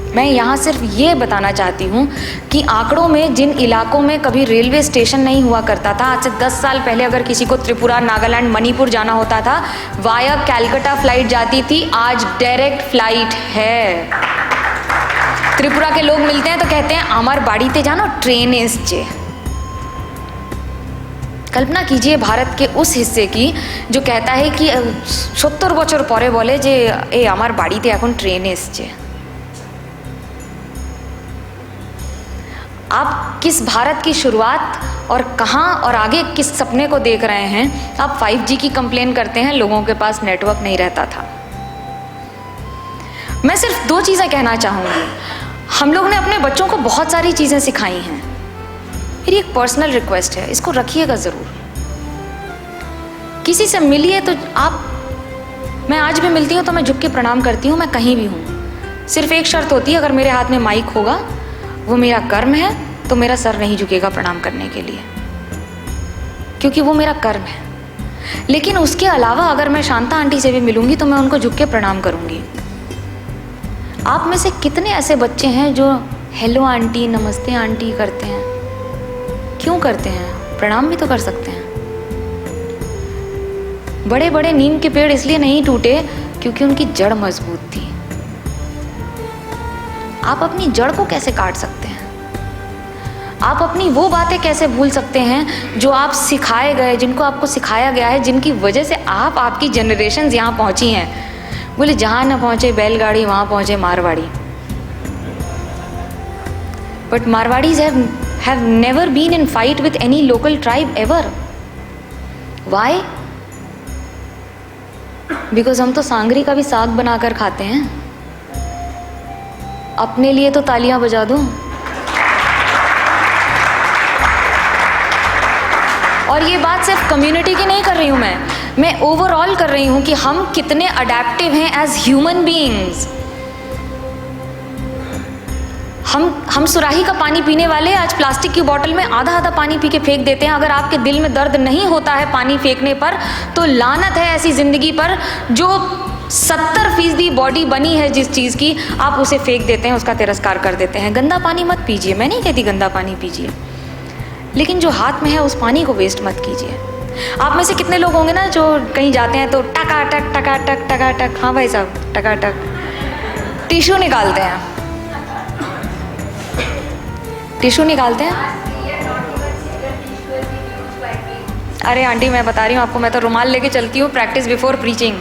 मैं यहाँ सिर्फ ये बताना चाहती हूँ कि आंकड़ों में जिन इलाकों में कभी रेलवे स्टेशन नहीं हुआ करता था, आज से 10 साल पहले अगर किसी को त्रिपुरा, नागालैंड, मणिपुर जाना होता था, वाया कैलकाटा फ्लाइट जाती थी, आज डायरेक्ट फ्लाइट है। त्रिपुरा के लोग मिलते हैं तो कहते हैं आमार बाड़ीते जानो ट्रेन एसछे। कल्पना कीजिए भारत के उस हिस्से की जो कहता है कि 70 বছর পরে बोले जे ए आमार बाड़ीते एखन ट्रेन एसछे। आप किस भारत की शुरुआत और कहाँ और आगे किस सपने को देख रहे हैं। आप 5G की कंप्लेन करते हैं, लोगों के पास नेटवर्क नहीं रहता था। मैं सिर्फ 2 चीज़ें कहना चाहूँगी। हम लोग ने अपने बच्चों को बहुत सारी चीज़ें सिखाई हैं। मेरी एक पर्सनल रिक्वेस्ट है, इसको रखिएगा ज़रूर। किसी से मिलिए तो आप, मैं आज भी मिलती हूँ तो मैं झुक के प्रणाम करती हूँ, मैं कहीं भी हूँ। सिर्फ एक शर्त होती है, अगर मेरे हाथ में माइक होगा, वो मेरा कर्म है, तो मेरा सर नहीं झुकेगा प्रणाम करने के लिए, क्योंकि वो मेरा कर्म है। लेकिन उसके अलावा अगर मैं शांता आंटी से भी मिलूंगी तो मैं उनको झुक के प्रणाम करूंगी। आप में से कितने ऐसे बच्चे हैं जो हेलो आंटी, नमस्ते आंटी करते हैं? क्यों करते हैं? प्रणाम भी तो कर सकते हैं। बड़े बड़े नीम के पेड़ इसलिए नहीं टूटे क्योंकि उनकी जड़ मजबूत थी। आप अपनी जड़ को कैसे काट सकते हैं? आप अपनी वो बातें कैसे भूल सकते हैं जो आप सिखाए गए, जिनको आपको सिखाया गया है, जिनकी वजह से आप, आपकी जनरेशन्स यहाँ पहुँची हैं। बोले जहाँ ना पहुँचे बैलगाड़ी, वहाँ पहुँचे Marwari. But Marwaris have never been in fight with any local tribe ever. Why? Because हम तो सांगरी का भी साग बनाकर खाते हैं। अपने लिए तो तालियां बजा दो। और ये बात सिर्फ कम्युनिटी की नहीं कर रही हूँ मैं ओवरऑल कर रही हूँ कि हम कितने अडेप्टिव हैं एज ह्यूमन बीइंग्स। हम सुराही का पानी पीने वाले आज प्लास्टिक की बोतल में आधा आधा पानी पी के फेंक देते हैं। अगर आपके दिल में दर्द नहीं होता है पानी फेंकने पर, तो लानत है ऐसी ज़िंदगी पर जो 70% बॉडी बनी है जिस चीज़ की, आप उसे फेंक देते हैं, उसका तिरस्कार कर देते हैं। गंदा पानी मत पीजिए, मैं नहीं कहती गंदा पानी पीजिए, लेकिन जो हाथ में है उस पानी को वेस्ट मत कीजिए। आप में से कितने लोग होंगे ना जो कहीं जाते हैं तो टकाटक टकाटक टकाटक, हाँ भाई साहब, टकाटक टिश्यू निकालते हैं, टिश्यू निकालते हैं। अरे आंटी मैं बता रही हूँ आपको, मैं तो रुमाल लेके चलती हूँ, प्रैक्टिस बिफोर प्रीचिंग।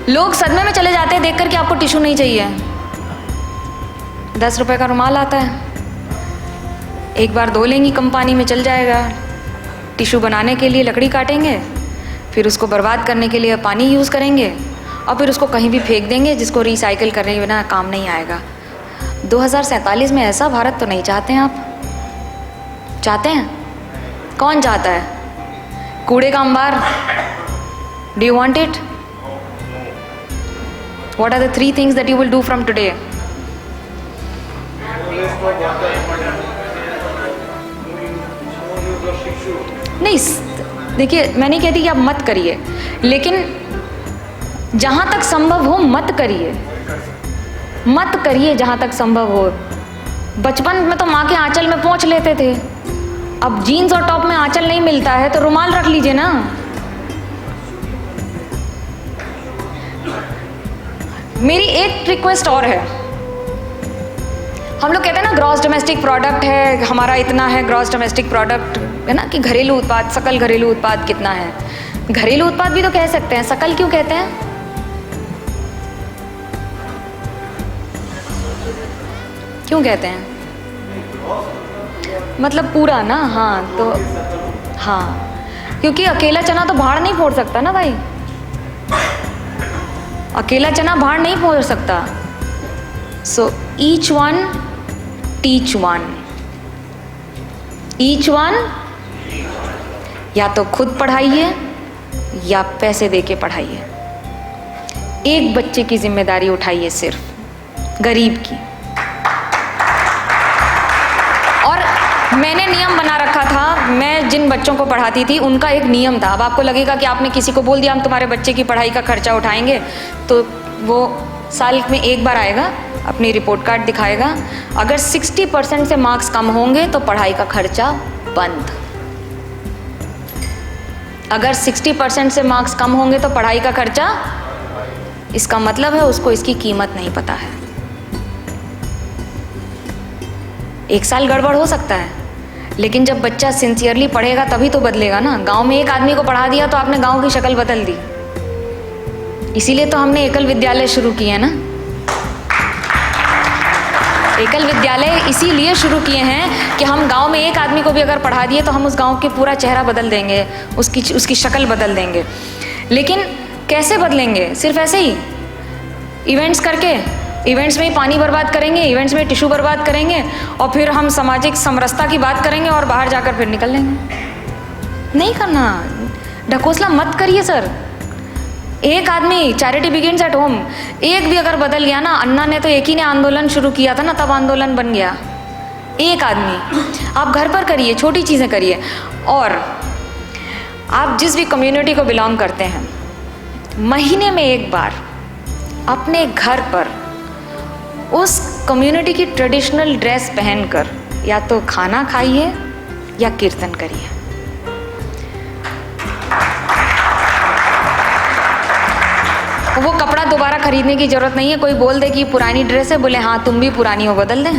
लोग सदमे में चले जाते हैं देखकर कि आपको टिश्यू नहीं चाहिए। 10 रुपए का रुमाल आता है, एक बार धो लेंगी, कम पानी में चल जाएगा। टिश्यू बनाने के लिए लकड़ी काटेंगे, फिर उसको बर्बाद करने के लिए पानी यूज़ करेंगे, और फिर उसको कहीं भी फेंक देंगे जिसको रिसाइकिल करने के बिना काम नहीं आएगा। 2047 में ऐसा भारत तो नहीं चाहते हैं आप? चाहते हैं? कौन चाहता है? कूड़े का अंबार? Do you want it? What are the 3 things that you will do from today? नहीं, देखिए मैं नहीं कहती कि आप मत करिए, लेकिन जहाँ तक संभव हो मत करिए, मत करिए जहाँ तक संभव हो। बचपन में तो माँ के आंचल में पहुँच लेते थे, अब जीन्स और टॉप में आंचल नहीं मिलता है तो रुमाल रख लीजिए ना। मेरी एक रिक्वेस्ट और है, हम लोग कहते हैं ना ग्रॉस डोमेस्टिक प्रोडक्ट है हमारा, इतना है ग्रॉस डोमेस्टिक प्रोडक्ट, है ना, कि घरेलू उत्पाद, सकल घरेलू उत्पाद कितना है। घरेलू उत्पाद भी तो कह सकते हैं, सकल क्यों कहते हैं? क्यों कहते हैं? मतलब पूरा ना, हाँ तो हाँ, क्योंकि अकेला चना तो भाड़ नहीं फोड़ सकता ना भाई, अकेला चना भाड़ नहीं फोड़ सकता। So each one teach one, each one, या तो खुद पढ़ाइए या पैसे देके पढ़ाइए। एक बच्चे की जिम्मेदारी उठाइए, सिर्फ गरीब की। और मैंने नियम बना रखा था, मैं जिन बच्चों को पढ़ाती थी उनका एक नियम था। अब आपको लगेगा कि आपने किसी को बोल दिया हम तुम्हारे बच्चे की पढ़ाई का खर्चा उठाएंगे, तो वो साल में एक बार आएगा, अपनी रिपोर्ट कार्ड दिखाएगा, अगर 60% से मार्क्स कम होंगे तो पढ़ाई का खर्चा बंद। अगर 60% से मार्क्स कम होंगे तो पढ़ाई का खर्चा, इसका मतलब है उसको इसकी कीमत नहीं पता है। एक साल गड़बड़ हो सकता है, लेकिन जब बच्चा सिंसियरली पढ़ेगा तभी तो बदलेगा ना। गांव में एक आदमी को पढ़ा दिया तो आपने गांव की शक्ल बदल दी। इसीलिए तो हमने एकल विद्यालय शुरू किए हैं ना। एकल विद्यालय इसीलिए शुरू किए हैं कि हम गांव में एक आदमी को भी अगर पढ़ा दिए तो हम उस गांव के पूरा चेहरा बदल देंगे, उसकी शक्ल बदल देंगे। लेकिन कैसे बदलेंगे? सिर्फ ऐसे ही इवेंट्स करके, इवेंट्स में ही पानी बर्बाद करेंगे, इवेंट्स में टिश्यू बर्बाद करेंगे और फिर हम सामाजिक समरसता की बात करेंगे और बाहर जाकर फिर निकल लेंगे। नहीं करना, ढकोसला मत करिए सर। एक आदमी, चैरिटी बिगिंस एट होम, एक भी अगर बदल गया ना, अन्ना ने तो एक ही ने आंदोलन शुरू किया था ना, तब आंदोलन बन गया। एक आदमी, आप घर पर करिए, छोटी चीज़ें करिए। और आप जिस भी कम्युनिटी को बिलोंग करते हैं, महीने में एक बार अपने घर पर उस कम्युनिटी की ट्रेडिशनल ड्रेस पहनकर या तो खाना खाइए या कीर्तन करिए। वो कपड़ा दोबारा खरीदने की जरूरत नहीं है। कोई बोल दे कि पुरानी ड्रेस है, बोले हाँ तुम भी पुरानी हो, बदल दें।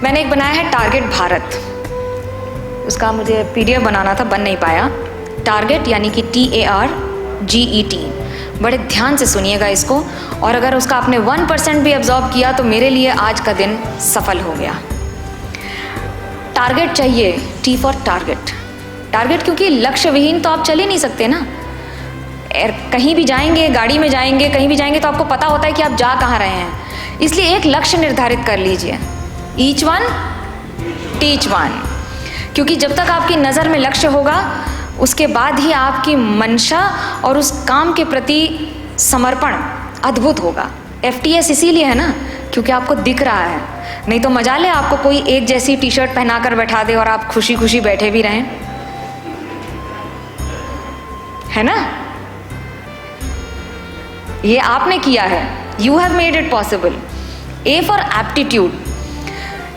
मैंने एक बनाया है टारगेट भारत, उसका मुझे PDF बनाना था, बन नहीं पाया। टारगेट यानी कि TARGET, बड़े ध्यान से सुनिएगा इसको, और अगर उसका आपने 1% भी एब्जॉर्ब किया तो मेरे लिए आज का दिन सफल हो गया। टारगेट चाहिए, T फॉर टारगेट। टारगेट, क्योंकि लक्ष्य विहीन तो आप चल ही नहीं सकते ना। कहीं भी जाएंगे, गाड़ी में जाएंगे, कहीं भी जाएंगे तो आपको पता होता है कि आप जा कहाँ रहे हैं। इसलिए एक लक्ष्य निर्धारित कर लीजिए, ईच वन टीच वन, क्योंकि जब तक आपकी नज़र में लक्ष्य होगा उसके बाद ही आपकी मंशा और उस काम के प्रति समर्पण अद्भुत होगा। FTS इसीलिए है ना, क्योंकि आपको दिख रहा है। नहीं तो मजा ले आपको कोई एक जैसी टी-शर्ट पहनाकर बैठा दे और आप खुशी खुशी बैठे भी रहें, है ना। ये आपने किया है, you have made it possible. A for aptitude.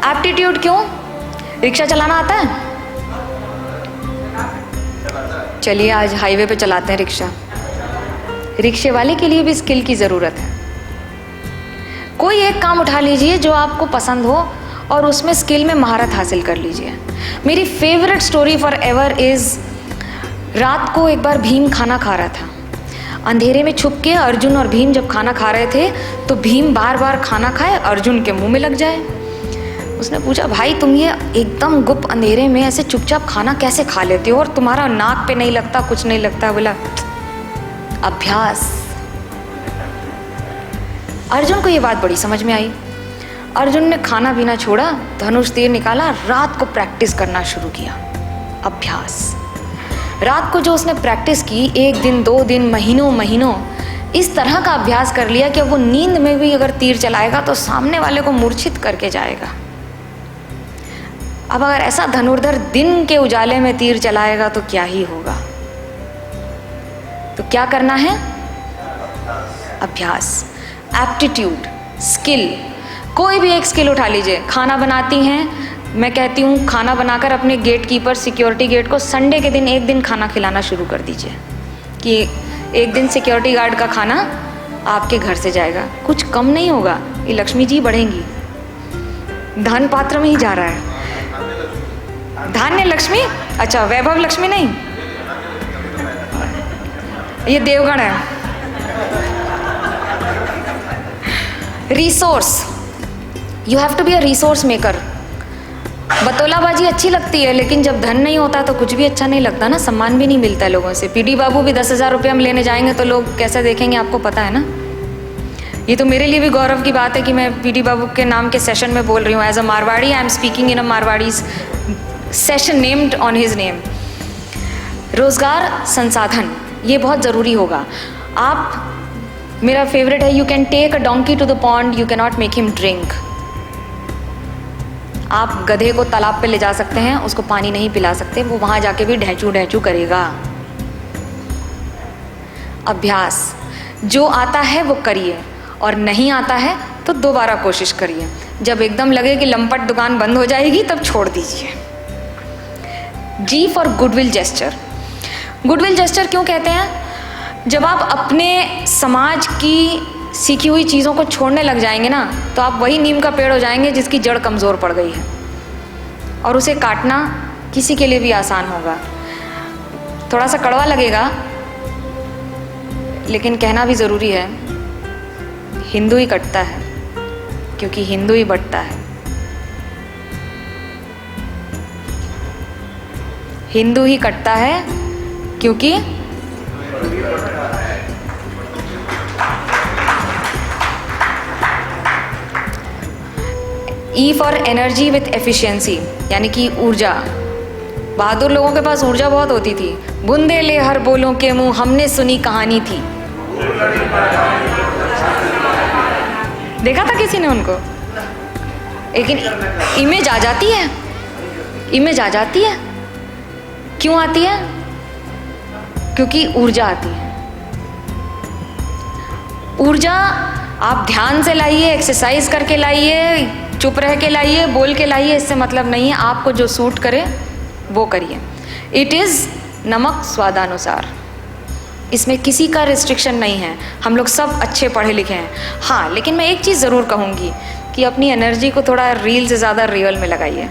Aptitude क्यों? रिक्शा चलाना आता है? चलिए आज हाईवे पे चलाते हैं रिक्शा। रिक्शे वाले के लिए भी स्किल की ज़रूरत है। कोई एक काम उठा लीजिए जो आपको पसंद हो और उसमें स्किल में महारत हासिल कर लीजिए। मेरी favourite story for ever is, रात को एक बार भीम खाना खा रहा था। अंधेरे में छुप के अर्जुन और भीम जब खाना खा रहे थे तो भीम बार बार खाना खाए, अर्जुन के मुंह में लग जाए। उसने पूछा, भाई तुम ये एकदम गुप्त अंधेरे में ऐसे चुपचाप खाना कैसे खा लेते हो और तुम्हारा नाक पे नहीं लगता, कुछ नहीं लगता? बोला, अभ्यास। अर्जुन को ये बात बड़ी समझ में आई। अर्जुन ने खाना पीना छोड़ा, धनुष तीर निकाला, रात को प्रैक्टिस करना शुरू किया। अभ्यास। रात को जो उसने प्रैक्टिस की, 1 दिन 2 दिन महीनों महीनों इस तरह का अभ्यास कर लिया कि अब वो नींद में भी अगर तीर चलाएगा तो सामने वाले को मूर्छित करके जाएगा। अब अगर ऐसा धनुर्धर दिन के उजाले में तीर चलाएगा तो क्या ही होगा। तो क्या करना है? अभ्यास, एप्टीट्यूड, स्किल। कोई भी एक स्किल उठा लीजिए। खाना बनाती हैं, मैं कहती हूँ खाना बनाकर अपने गेट कीपर, सिक्योरिटी गेट को संडे के दिन 1 दिन खाना खिलाना शुरू कर दीजिए कि 1 दिन सिक्योरिटी गार्ड का खाना आपके घर से जाएगा, कुछ कम नहीं होगा, ये लक्ष्मी जी बढ़ेंगी। धन पात्र में ही जा रहा है। धान्य लक्ष्मी, अच्छा वैभव लक्ष्मी नहीं, ये देवगण है। Resource, you have to be a resource maker. बतौलाबाजी अच्छी लगती है, लेकिन जब धन नहीं होता तो कुछ भी अच्छा नहीं लगता ना, सम्मान भी नहीं मिलता है लोगों से। पीडी बाबू भी 10,000 रुपये हम लेने जाएंगे तो लोग कैसे देखेंगे, आपको पता है ना। ये तो मेरे लिए भी गौरव की बात है कि मैं पीडी बाबू के नाम के सेशन में बोल रही हूँ। As a Marwari I am speaking in a Marwari session named on his name. रोजगार संसाधन ये बहुत ज़रूरी होगा। आप, मेरा फेवरेट है, you can take a donkey to the pond, you can not make him drink. आप गधे को तालाब पे ले जा सकते हैं, उसको पानी नहीं पिला सकते, वो वहाँ जाके भी ढैंचू ढैंचू करेगा। अभ्यास, जो आता है वो करिए, और नहीं आता है तो दोबारा कोशिश करिए। जब एकदम लगे कि लंपट दुकान बंद हो जाएगी तब छोड़ दीजिए। G for goodwill gesture. Goodwill gesture क्यों कहते हैं? जब आप अपने समाज की सीखी हुई चीज़ों को छोड़ने लग जाएंगे ना, तो आप वही नीम का पेड़ हो जाएंगे जिसकी जड़ कमज़ोर पड़ गई है, और उसे काटना किसी के लिए भी आसान होगा। थोड़ा सा कड़वा लगेगा, लेकिन कहना भी ज़रूरी है, हिंदू ही कटता है क्योंकि हिंदू ही बंटता है। हिंदू ही कटता है क्योंकि E for energy with efficiency, यानी कि ऊर्जा। बहादुर लोगों के पास ऊर्जा बहुत होती थी। बूंदे ले हर बोलों के मुंह, हमने सुनी कहानी थी। देखा था किसी ने उनको? लेकिन इमेज आ जाती है, इमेज आ जाती है। क्यों आती है? क्योंकि ऊर्जा आती है। ऊर्जा आप ध्यान से लाइए, एक्सरसाइज करके लाइए, चुप रह के लाइए, बोल के लाइए, इससे मतलब नहीं है। आपको जो सूट करे वो करिए। इट इज़ नमक स्वादानुसार, इसमें किसी का रिस्ट्रिक्शन नहीं है। हम लोग सब अच्छे पढ़े लिखे हैं। हाँ, लेकिन मैं एक चीज़ ज़रूर कहूँगी कि अपनी एनर्जी को थोड़ा रील से ज़्यादा रियल में लगाइए।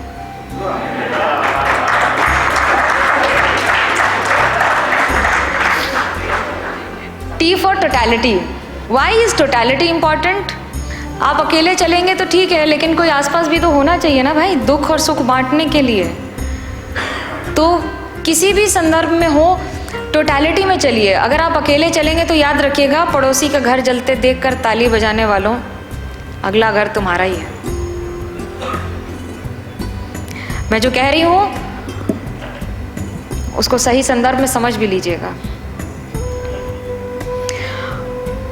T for totality. Why is totality important? आप अकेले चलेंगे तो ठीक है, लेकिन कोई आसपास भी तो होना चाहिए ना भाई, दुख और सुख बांटने के लिए। तो किसी भी संदर्भ में हो, टोटैलिटी में चलिए। अगर आप अकेले चलेंगे तो याद रखिएगा, पड़ोसी का घर जलते देखकर ताली बजाने वालों, अगला घर तुम्हारा ही है। मैं जो कह रही हूँ उसको सही संदर्भ में समझ भी लीजिएगा।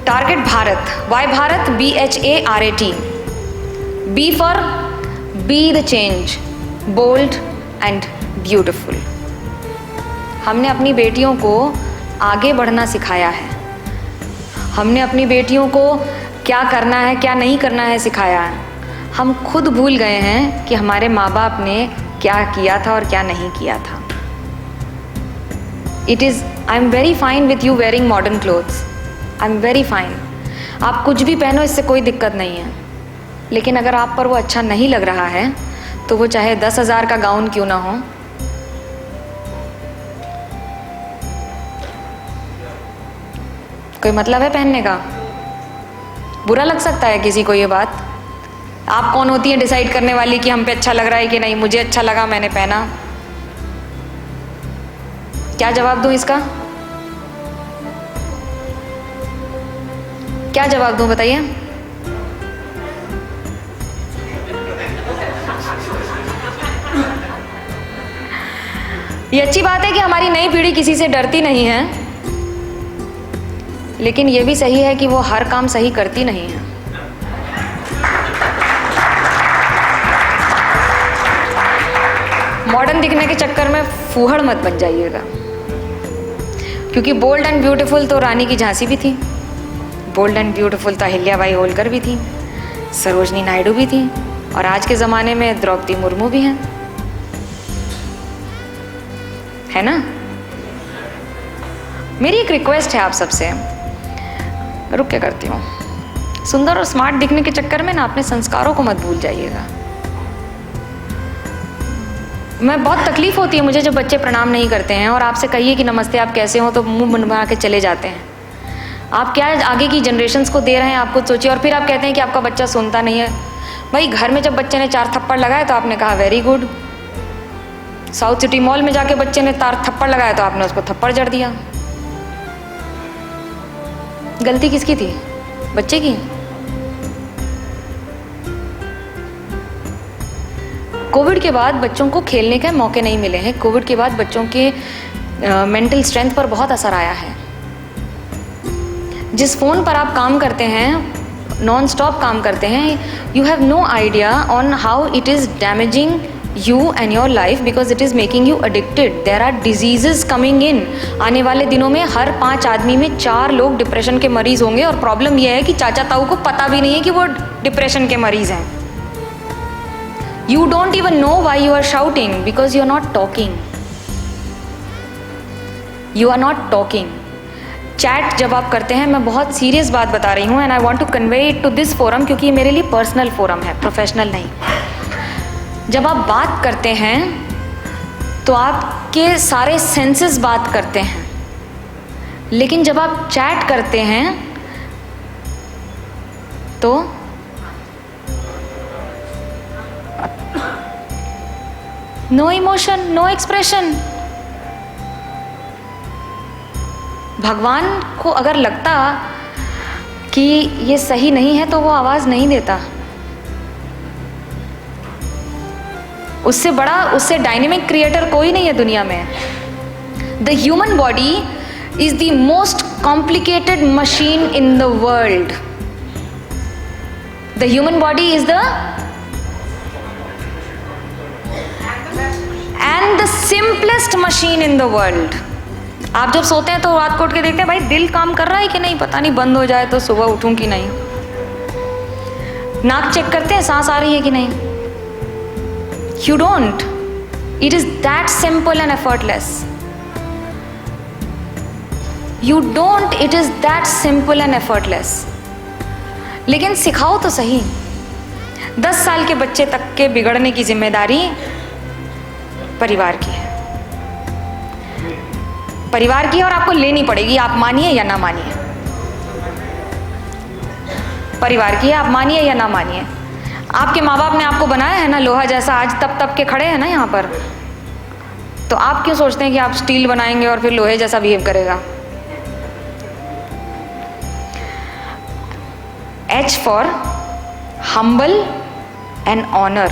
Target Bharat. Why Bharat? BHARAT। B for be the change, bold and beautiful. हमने अपनी बेटियों को आगे बढ़ना सिखाया है। हमने अपनी बेटियों को क्या करना है क्या नहीं करना है सिखाया है। हम खुद भूल गए हैं कि हमारे माँ बाप ने क्या किया था और क्या नहीं किया था। It is, I am very fine with you wearing modern clothes, I am very fine. आप कुछ भी पहनो, इससे कोई दिक्कत नहीं है। लेकिन अगर आप पर वो अच्छा नहीं लग रहा है तो वो चाहे 10,000 का गाउन क्यों ना हो, कोई मतलब है पहनने का? बुरा लग सकता है किसी को ये बात। आप कौन होती है डिसाइड करने वाली कि हम पे अच्छा लग रहा है कि नहीं? मुझे अच्छा लगा, मैंने पहना। क्या जवाब दूं इसका? क्या जवाब दूं बताइए? ये अच्छी बात है कि हमारी नई पीढ़ी किसी से डरती नहीं है, लेकिन ये भी सही है कि वो हर काम सही करती नहीं है। मॉडर्न दिखने के चक्कर में फूहड़ मत बन जाइएगा, क्योंकि बोल्ड एंड ब्यूटीफुल तो रानी की झांसी भी थी, बोल्ड एंड ब्यूटीफुल तो अहिल्याबाई होलकर भी थी, सरोजनी नायडू भी थी, और आज के ज़माने में द्रौपदी मुर्मू भी हैं, है ना? मेरी एक रिक्वेस्ट है आप सबसे, रुक के करती हूँ। सुंदर और स्मार्ट दिखने के चक्कर में ना अपने संस्कारों को मत भूल जाइएगा। मैं बहुत तकलीफ होती है मुझे जब बच्चे प्रणाम नहीं करते हैं, और आपसे कहिए कि नमस्ते आप कैसे हो तो मुंह बना के चले जाते हैं। आप क्या आगे की जनरेशन्स को दे रहे हैं, आप खुद सोचिए। और फिर आप कहते हैं कि आपका बच्चा सुनता नहीं है। भाई घर में जब बच्चे ने 4 थप्पड़ लगाए तो आपने कहा very good. South city mall में जाके बच्चे ने 4 थप्पड़ लगाए तो आपने उसको थप्पड़ जड़ दिया। गलती किसकी थी? बच्चे की। कोविड के बाद बच्चों को खेलने के मौके नहीं मिले हैं। कोविड के बाद बच्चों के मेंटल स्ट्रेंथ पर बहुत असर आया है। जिस फ़ोन पर आप काम करते हैं, नॉन स्टॉप काम करते हैं, you have no idea on how it is damaging you and your life because it is making you addicted. There are diseases coming in. आने वाले दिनों में हर 5 आदमी में 4 लोग डिप्रेशन के मरीज होंगे। और प्रॉब्लम यह है कि चाचा ताऊ को पता भी नहीं है कि वो डिप्रेशन के मरीज हैं। You don't even know why you are shouting because you are not talking. You are not talking. Chat जब आप करते हैं, मैं बहुत सीरियस बात बता रही हूँ and I want to convey it to this forum, क्योंकि ये मेरे लिए पर्सनल फोरम है, प्रोफेशनल नहीं। जब आप बात करते हैं तो आपके सारे सेंसेस बात करते हैं, लेकिन जब आप चैट करते हैं तो नो इमोशन, नो एक्सप्रेशन। भगवान को अगर लगता कि ये सही नहीं है तो वो आवाज़ नहीं देता। उससे बड़ा, उससे डायनेमिक क्रिएटर कोई नहीं है दुनिया में। The human body is the most complicated machine in the world. The human body is the end the simplest machine in the world. आप जब सोते हैं तो रात को उठ के देखते हैं भाई दिल काम कर रहा है कि नहीं, पता नहीं, बंद हो जाए तो सुबह उठूं कि नहीं। नाक चेक करते हैं सांस आ रही है कि नहीं। You don't. It is that simple and effortless. You don't. It is that simple and effortless. लेकिन सिखाओ तो सही। 10 साल के बच्चे तक के बिगड़ने की जिम्मेदारी परिवार की है। परिवार की है और आपको लेनी पड़ेगी, आप मानिए या ना मानिए। परिवार की है, आप मानिए या ना मानिए। आपके माँ बाप ने आपको बनाया है ना लोहा जैसा, आज तप के खड़े हैं ना यहाँ पर, तो आप क्यों सोचते हैं कि आप स्टील बनाएंगे और फिर लोहे जैसा बिहेव करेगा। H for humble and honour.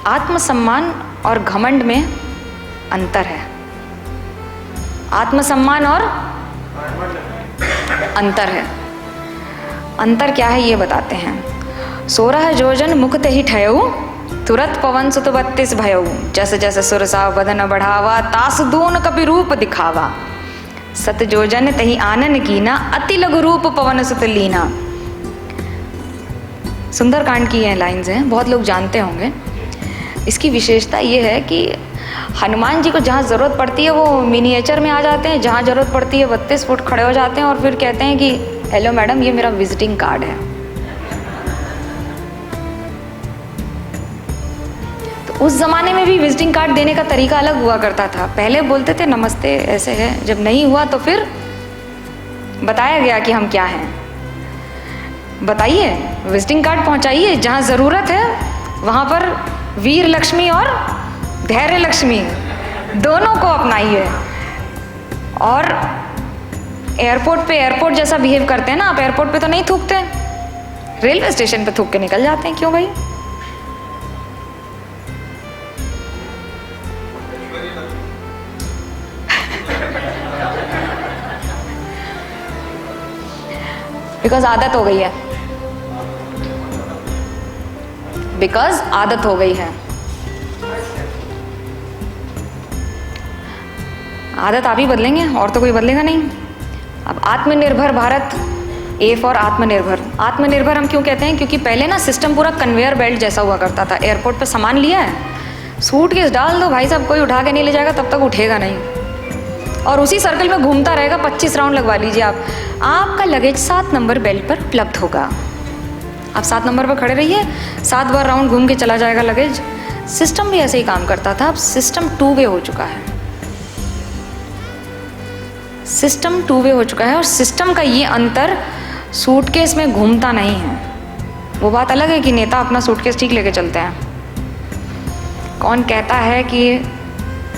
आत्मसम्मान और घमंड में अंतर है। आत्मसम्मान और अंतर है। अंतर क्या है ये बताते हैं। 16 जोजन मुक्त ही ठयऊ, तुरत पवन सुत 32 भयऊ। जैसे जैसे सुरसा बदन बढ़ावा, तास दून कपि रूप दिखावा। 7 जोजन तही आनन कीना, अति लघु रूप पवन सुत लीना। सुंदरकांड की ये लाइन्स हैं, बहुत लोग जानते होंगे। इसकी विशेषता ये है कि हनुमान जी को जहाँ ज़रूरत पड़ती है वो मिनिएचर में आ जाते हैं, जहाँ ज़रूरत पड़ती है 32 फुट खड़े हो जाते हैं और फिर कहते हैं कि हेलो मैडम ये मेरा विजिटिंग कार्ड है। तो उस ज़माने में भी विजिटिंग कार्ड देने का तरीका अलग हुआ करता था। पहले बोलते थे नमस्ते ऐसे है, जब नहीं हुआ तो फिर बताया गया कि हम क्या हैं। बताइए, विजिटिंग कार्ड पहुंचाइए, जहाँ ज़रूरत है वहाँ पर वीर लक्ष्मी और धैर्य लक्ष्मी दोनों को अपनाइए। और एयरपोर्ट पे एयरपोर्ट जैसा बिहेव करते हैं ना आप, एयरपोर्ट पे तो नहीं थूकते, रेलवे स्टेशन पे थूक के निकल जाते हैं। क्यों भाई? बिकॉज आदत हो गई है, बिकॉज आदत हो गई है। आदत आप ही बदलेंगे और तो कोई बदलेगा नहीं। अब आत्मनिर्भर भारत, ए फॉर आत्मनिर्भर। आत्मनिर्भर हम क्यों कहते हैं? क्योंकि पहले ना सिस्टम पूरा कन्वेयर बेल्ट जैसा हुआ करता था। एयरपोर्ट पे सामान लिया है, सूटकेस डाल दो भाई साहब, कोई उठा के नहीं ले जाएगा तब तक उठेगा नहीं। और उसी सर्कल में घूमता रहेगा। 25 राउंड लगवा लीजिए आप, आपका लगेज 7 नंबर बेल्ट पर उपलब्ध होगा। आप 7 नंबर पर खड़े रहिए, 7 बार राउंड घूम के चला जाएगा लगेज। सिस्टम भी ऐसे ही काम करता था, अब सिस्टम 2 वे हो चुका है। सिस्टम 2 वे हो चुका है और सिस्टम का ये अंतर सूटकेस में घूमता नहीं है। वो बात अलग है कि नेता अपना सूटकेस ठीक लेके चलते हैं। कौन कहता है कि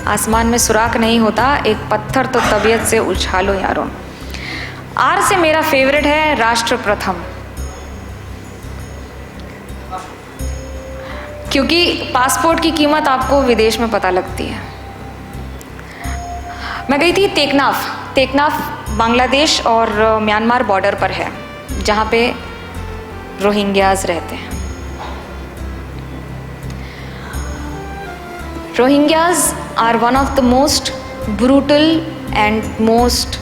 आसमान में सुराख नहीं होता, एक पत्थर तो तबीयत से उछालो यारों। आर से मेरा फेवरेट है राष्ट्र प्रथम, क्योंकि पासपोर्ट की कीमत आपको विदेश में पता लगती है। मैं गई थी टेकनाफ बांग्लादेश और म्यांमार बॉर्डर पर है, जहाँ पे रोहिंग्याज रहते हैं। Rohingyas are one of the most brutal and most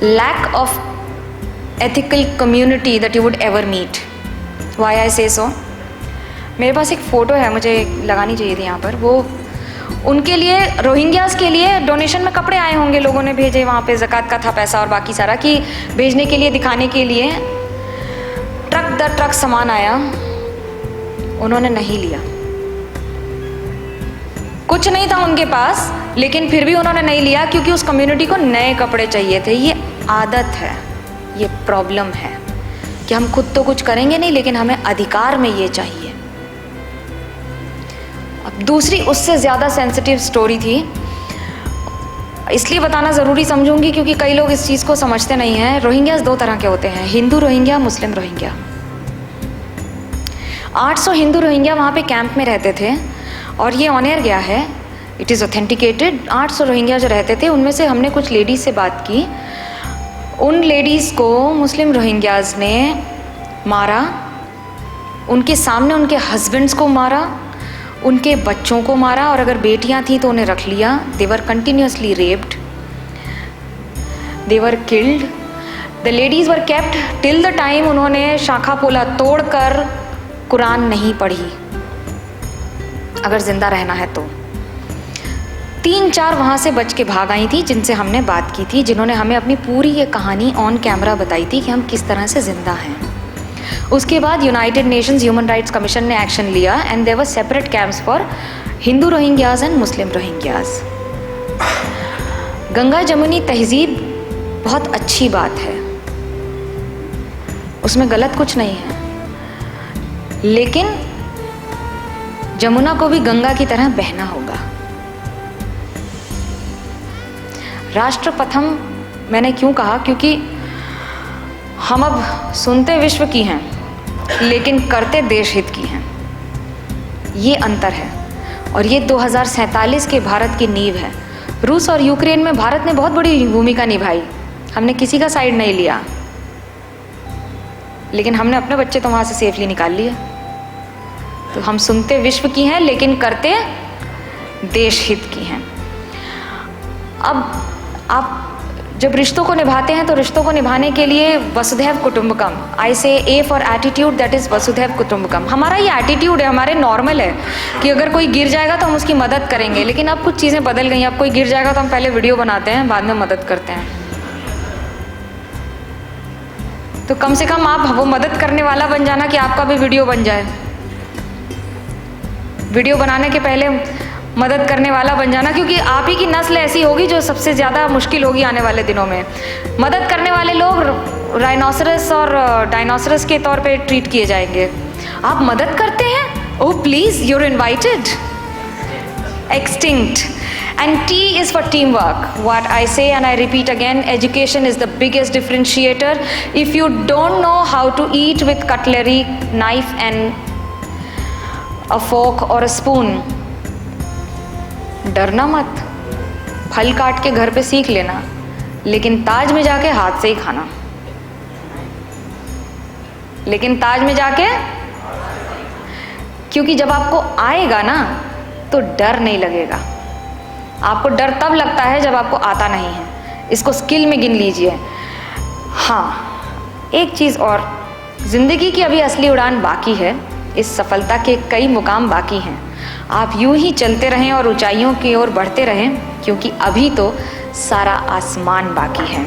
lack of ethical community that you would ever meet. Why I say so? मेरे पास एक फ़ोटो है, मुझे लगानी चाहिए थी यहाँ पर। वो उनके लिए, रोहिंग्यास के लिए डोनेशन में कपड़े आए होंगे, लोगों ने भेजे वहाँ पे, ज़कात का था पैसा और बाकी सारा, कि भेजने के लिए, दिखाने के लिए। ट्रक दर ट्रक सामान आया, उन्होंने नहीं लिया। कुछ नहीं था उनके पास, लेकिन फिर भी उन्होंने नहीं लिया, क्योंकि उस कम्युनिटी को नए कपड़े चाहिए थे। ये आदत है, ये प्रॉब्लम है कि हम खुद तो कुछ करेंगे नहीं, लेकिन हमें अधिकार में ये चाहिए। अब दूसरी उससे ज़्यादा सेंसिटिव स्टोरी थी, इसलिए बताना ज़रूरी समझूंगी क्योंकि कई लोग इस चीज़ को समझते नहीं हैं। रोहिंग्यास 2 तरह के होते हैं, हिंदू रोहिंग्या, मुस्लिम रोहिंग्या। 800 हिंदू रोहिंग्या वहाँ पे कैंप में रहते थे और ये ऑन एयर गया है, इट इज़ ऑथेंटिकेटेड। 800 रोहिंग्या जो रहते थे, उनमें से हमने कुछ लेडीज़ से बात की। उन लेडीज़ को मुस्लिम रोहिंग्याज ने मारा, उनके सामने उनके हस्बैंड्स को मारा, उनके बच्चों को मारा, और अगर बेटियां थी तो उन्हें रख लिया। They were continuously raped, they were killed. The ladies were kept till the time उन्होंने शाखा पोला तोड़कर कुरान नहीं पढ़ी, अगर जिंदा रहना है तो। 3-4 वहाँ से बच के भाग आई थी, जिनसे हमने बात की थी, जिन्होंने हमें अपनी पूरी ये कहानी ऑन कैमरा बताई थी कि हम किस तरह से ज़िंदा हैं। उसके बाद United Nations Human Rights Commission ने एक्शन लिया and there were separate camps for Hindu Rohingyas and Muslim Rohingyas. गंगा जमुनी तहजीब बहुत अच्छी बात है, उसमें गलत कुछ नहीं है, लेकिन जमुना को भी गंगा की तरह बहना होगा। राष्ट्र प्रथम मैंने क्यों कहा? क्योंकि हम अब सुनते विश्व की हैं, लेकिन करते देश हित की हैं। ये अंतर है, और ये 2047 के भारत की नींव है। रूस और यूक्रेन में भारत ने बहुत बड़ी भूमिका निभाई, हमने किसी का साइड नहीं लिया, लेकिन हमने अपने बच्चे तो वहाँ से सेफली निकाल लिए। तो हम सुनते विश्व की हैं, लेकिन करते देश हित की हैं। अब आप जब रिश्तों को निभाते हैं, तो रिश्तों को निभाने के लिए वसुधैव कुटुंबकम, आई से A for attitude, that is वसुधैव कुटुंबकम। हमारा ये एटीट्यूड है, हमारे नॉर्मल है कि अगर कोई गिर जाएगा तो हम उसकी मदद करेंगे, लेकिन अब कुछ चीज़ें बदल गई। अब कोई गिर जाएगा तो हम पहले वीडियो बनाते हैं, बाद में मदद करते हैं। तो कम से कम आप वो मदद करने वाला बन जाना कि आपका भी वीडियो बन जाए। वीडियो बनाने के पहले मदद करने वाला बन जाना, क्योंकि आप ही की नस्ल ऐसी होगी जो सबसे ज़्यादा मुश्किल होगी आने वाले दिनों में। मदद करने वाले लोग राइनोसरस और डायनासोरस के तौर पे ट्रीट किए जाएंगे। आप मदद करते हैं, oh please, you're invited. Extinct. And T is for teamwork. What I say and I repeat again, education is the biggest differentiator. If you don't know how to eat with cutlery, knife and a fork or a spoon, डरना मत, फल काट के घर पे सीख लेना, लेकिन ताज में जाके हाथ से ही खाना। लेकिन ताज में जाके, क्योंकि जब आपको आएगा ना तो डर नहीं लगेगा। आपको डर तब लगता है जब आपको आता नहीं है। इसको स्किल में गिन लीजिए। हाँ, एक चीज़ और, ज़िंदगी की अभी असली उड़ान बाकी है, इस सफलता के कई मुकाम बाकी हैं। आप यूं ही चलते रहें और ऊंचाइयों की ओर बढ़ते रहें, क्योंकि अभी तो सारा आसमान बाकी है।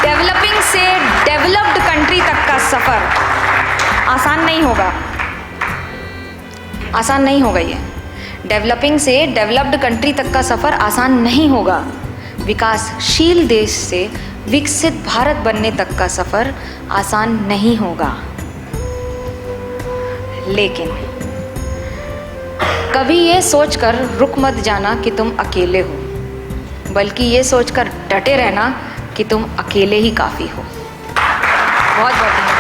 डेवलपिंग से डेवलप्ड कंट्री तक का सफ़र आसान नहीं होगा, आसान नहीं होगा। ये डेवलपिंग से डेवलप्ड कंट्री तक का सफ़र आसान नहीं होगा। विकासशील देश से विकसित भारत बनने तक का सफ़र आसान नहीं होगा। लेकिन कभी ये सोचकर रुक मत जाना कि तुम अकेले हो, बल्कि ये सोचकर डटे रहना कि तुम अकेले ही काफ़ी हो। बहुत बहुत धन्यवाद।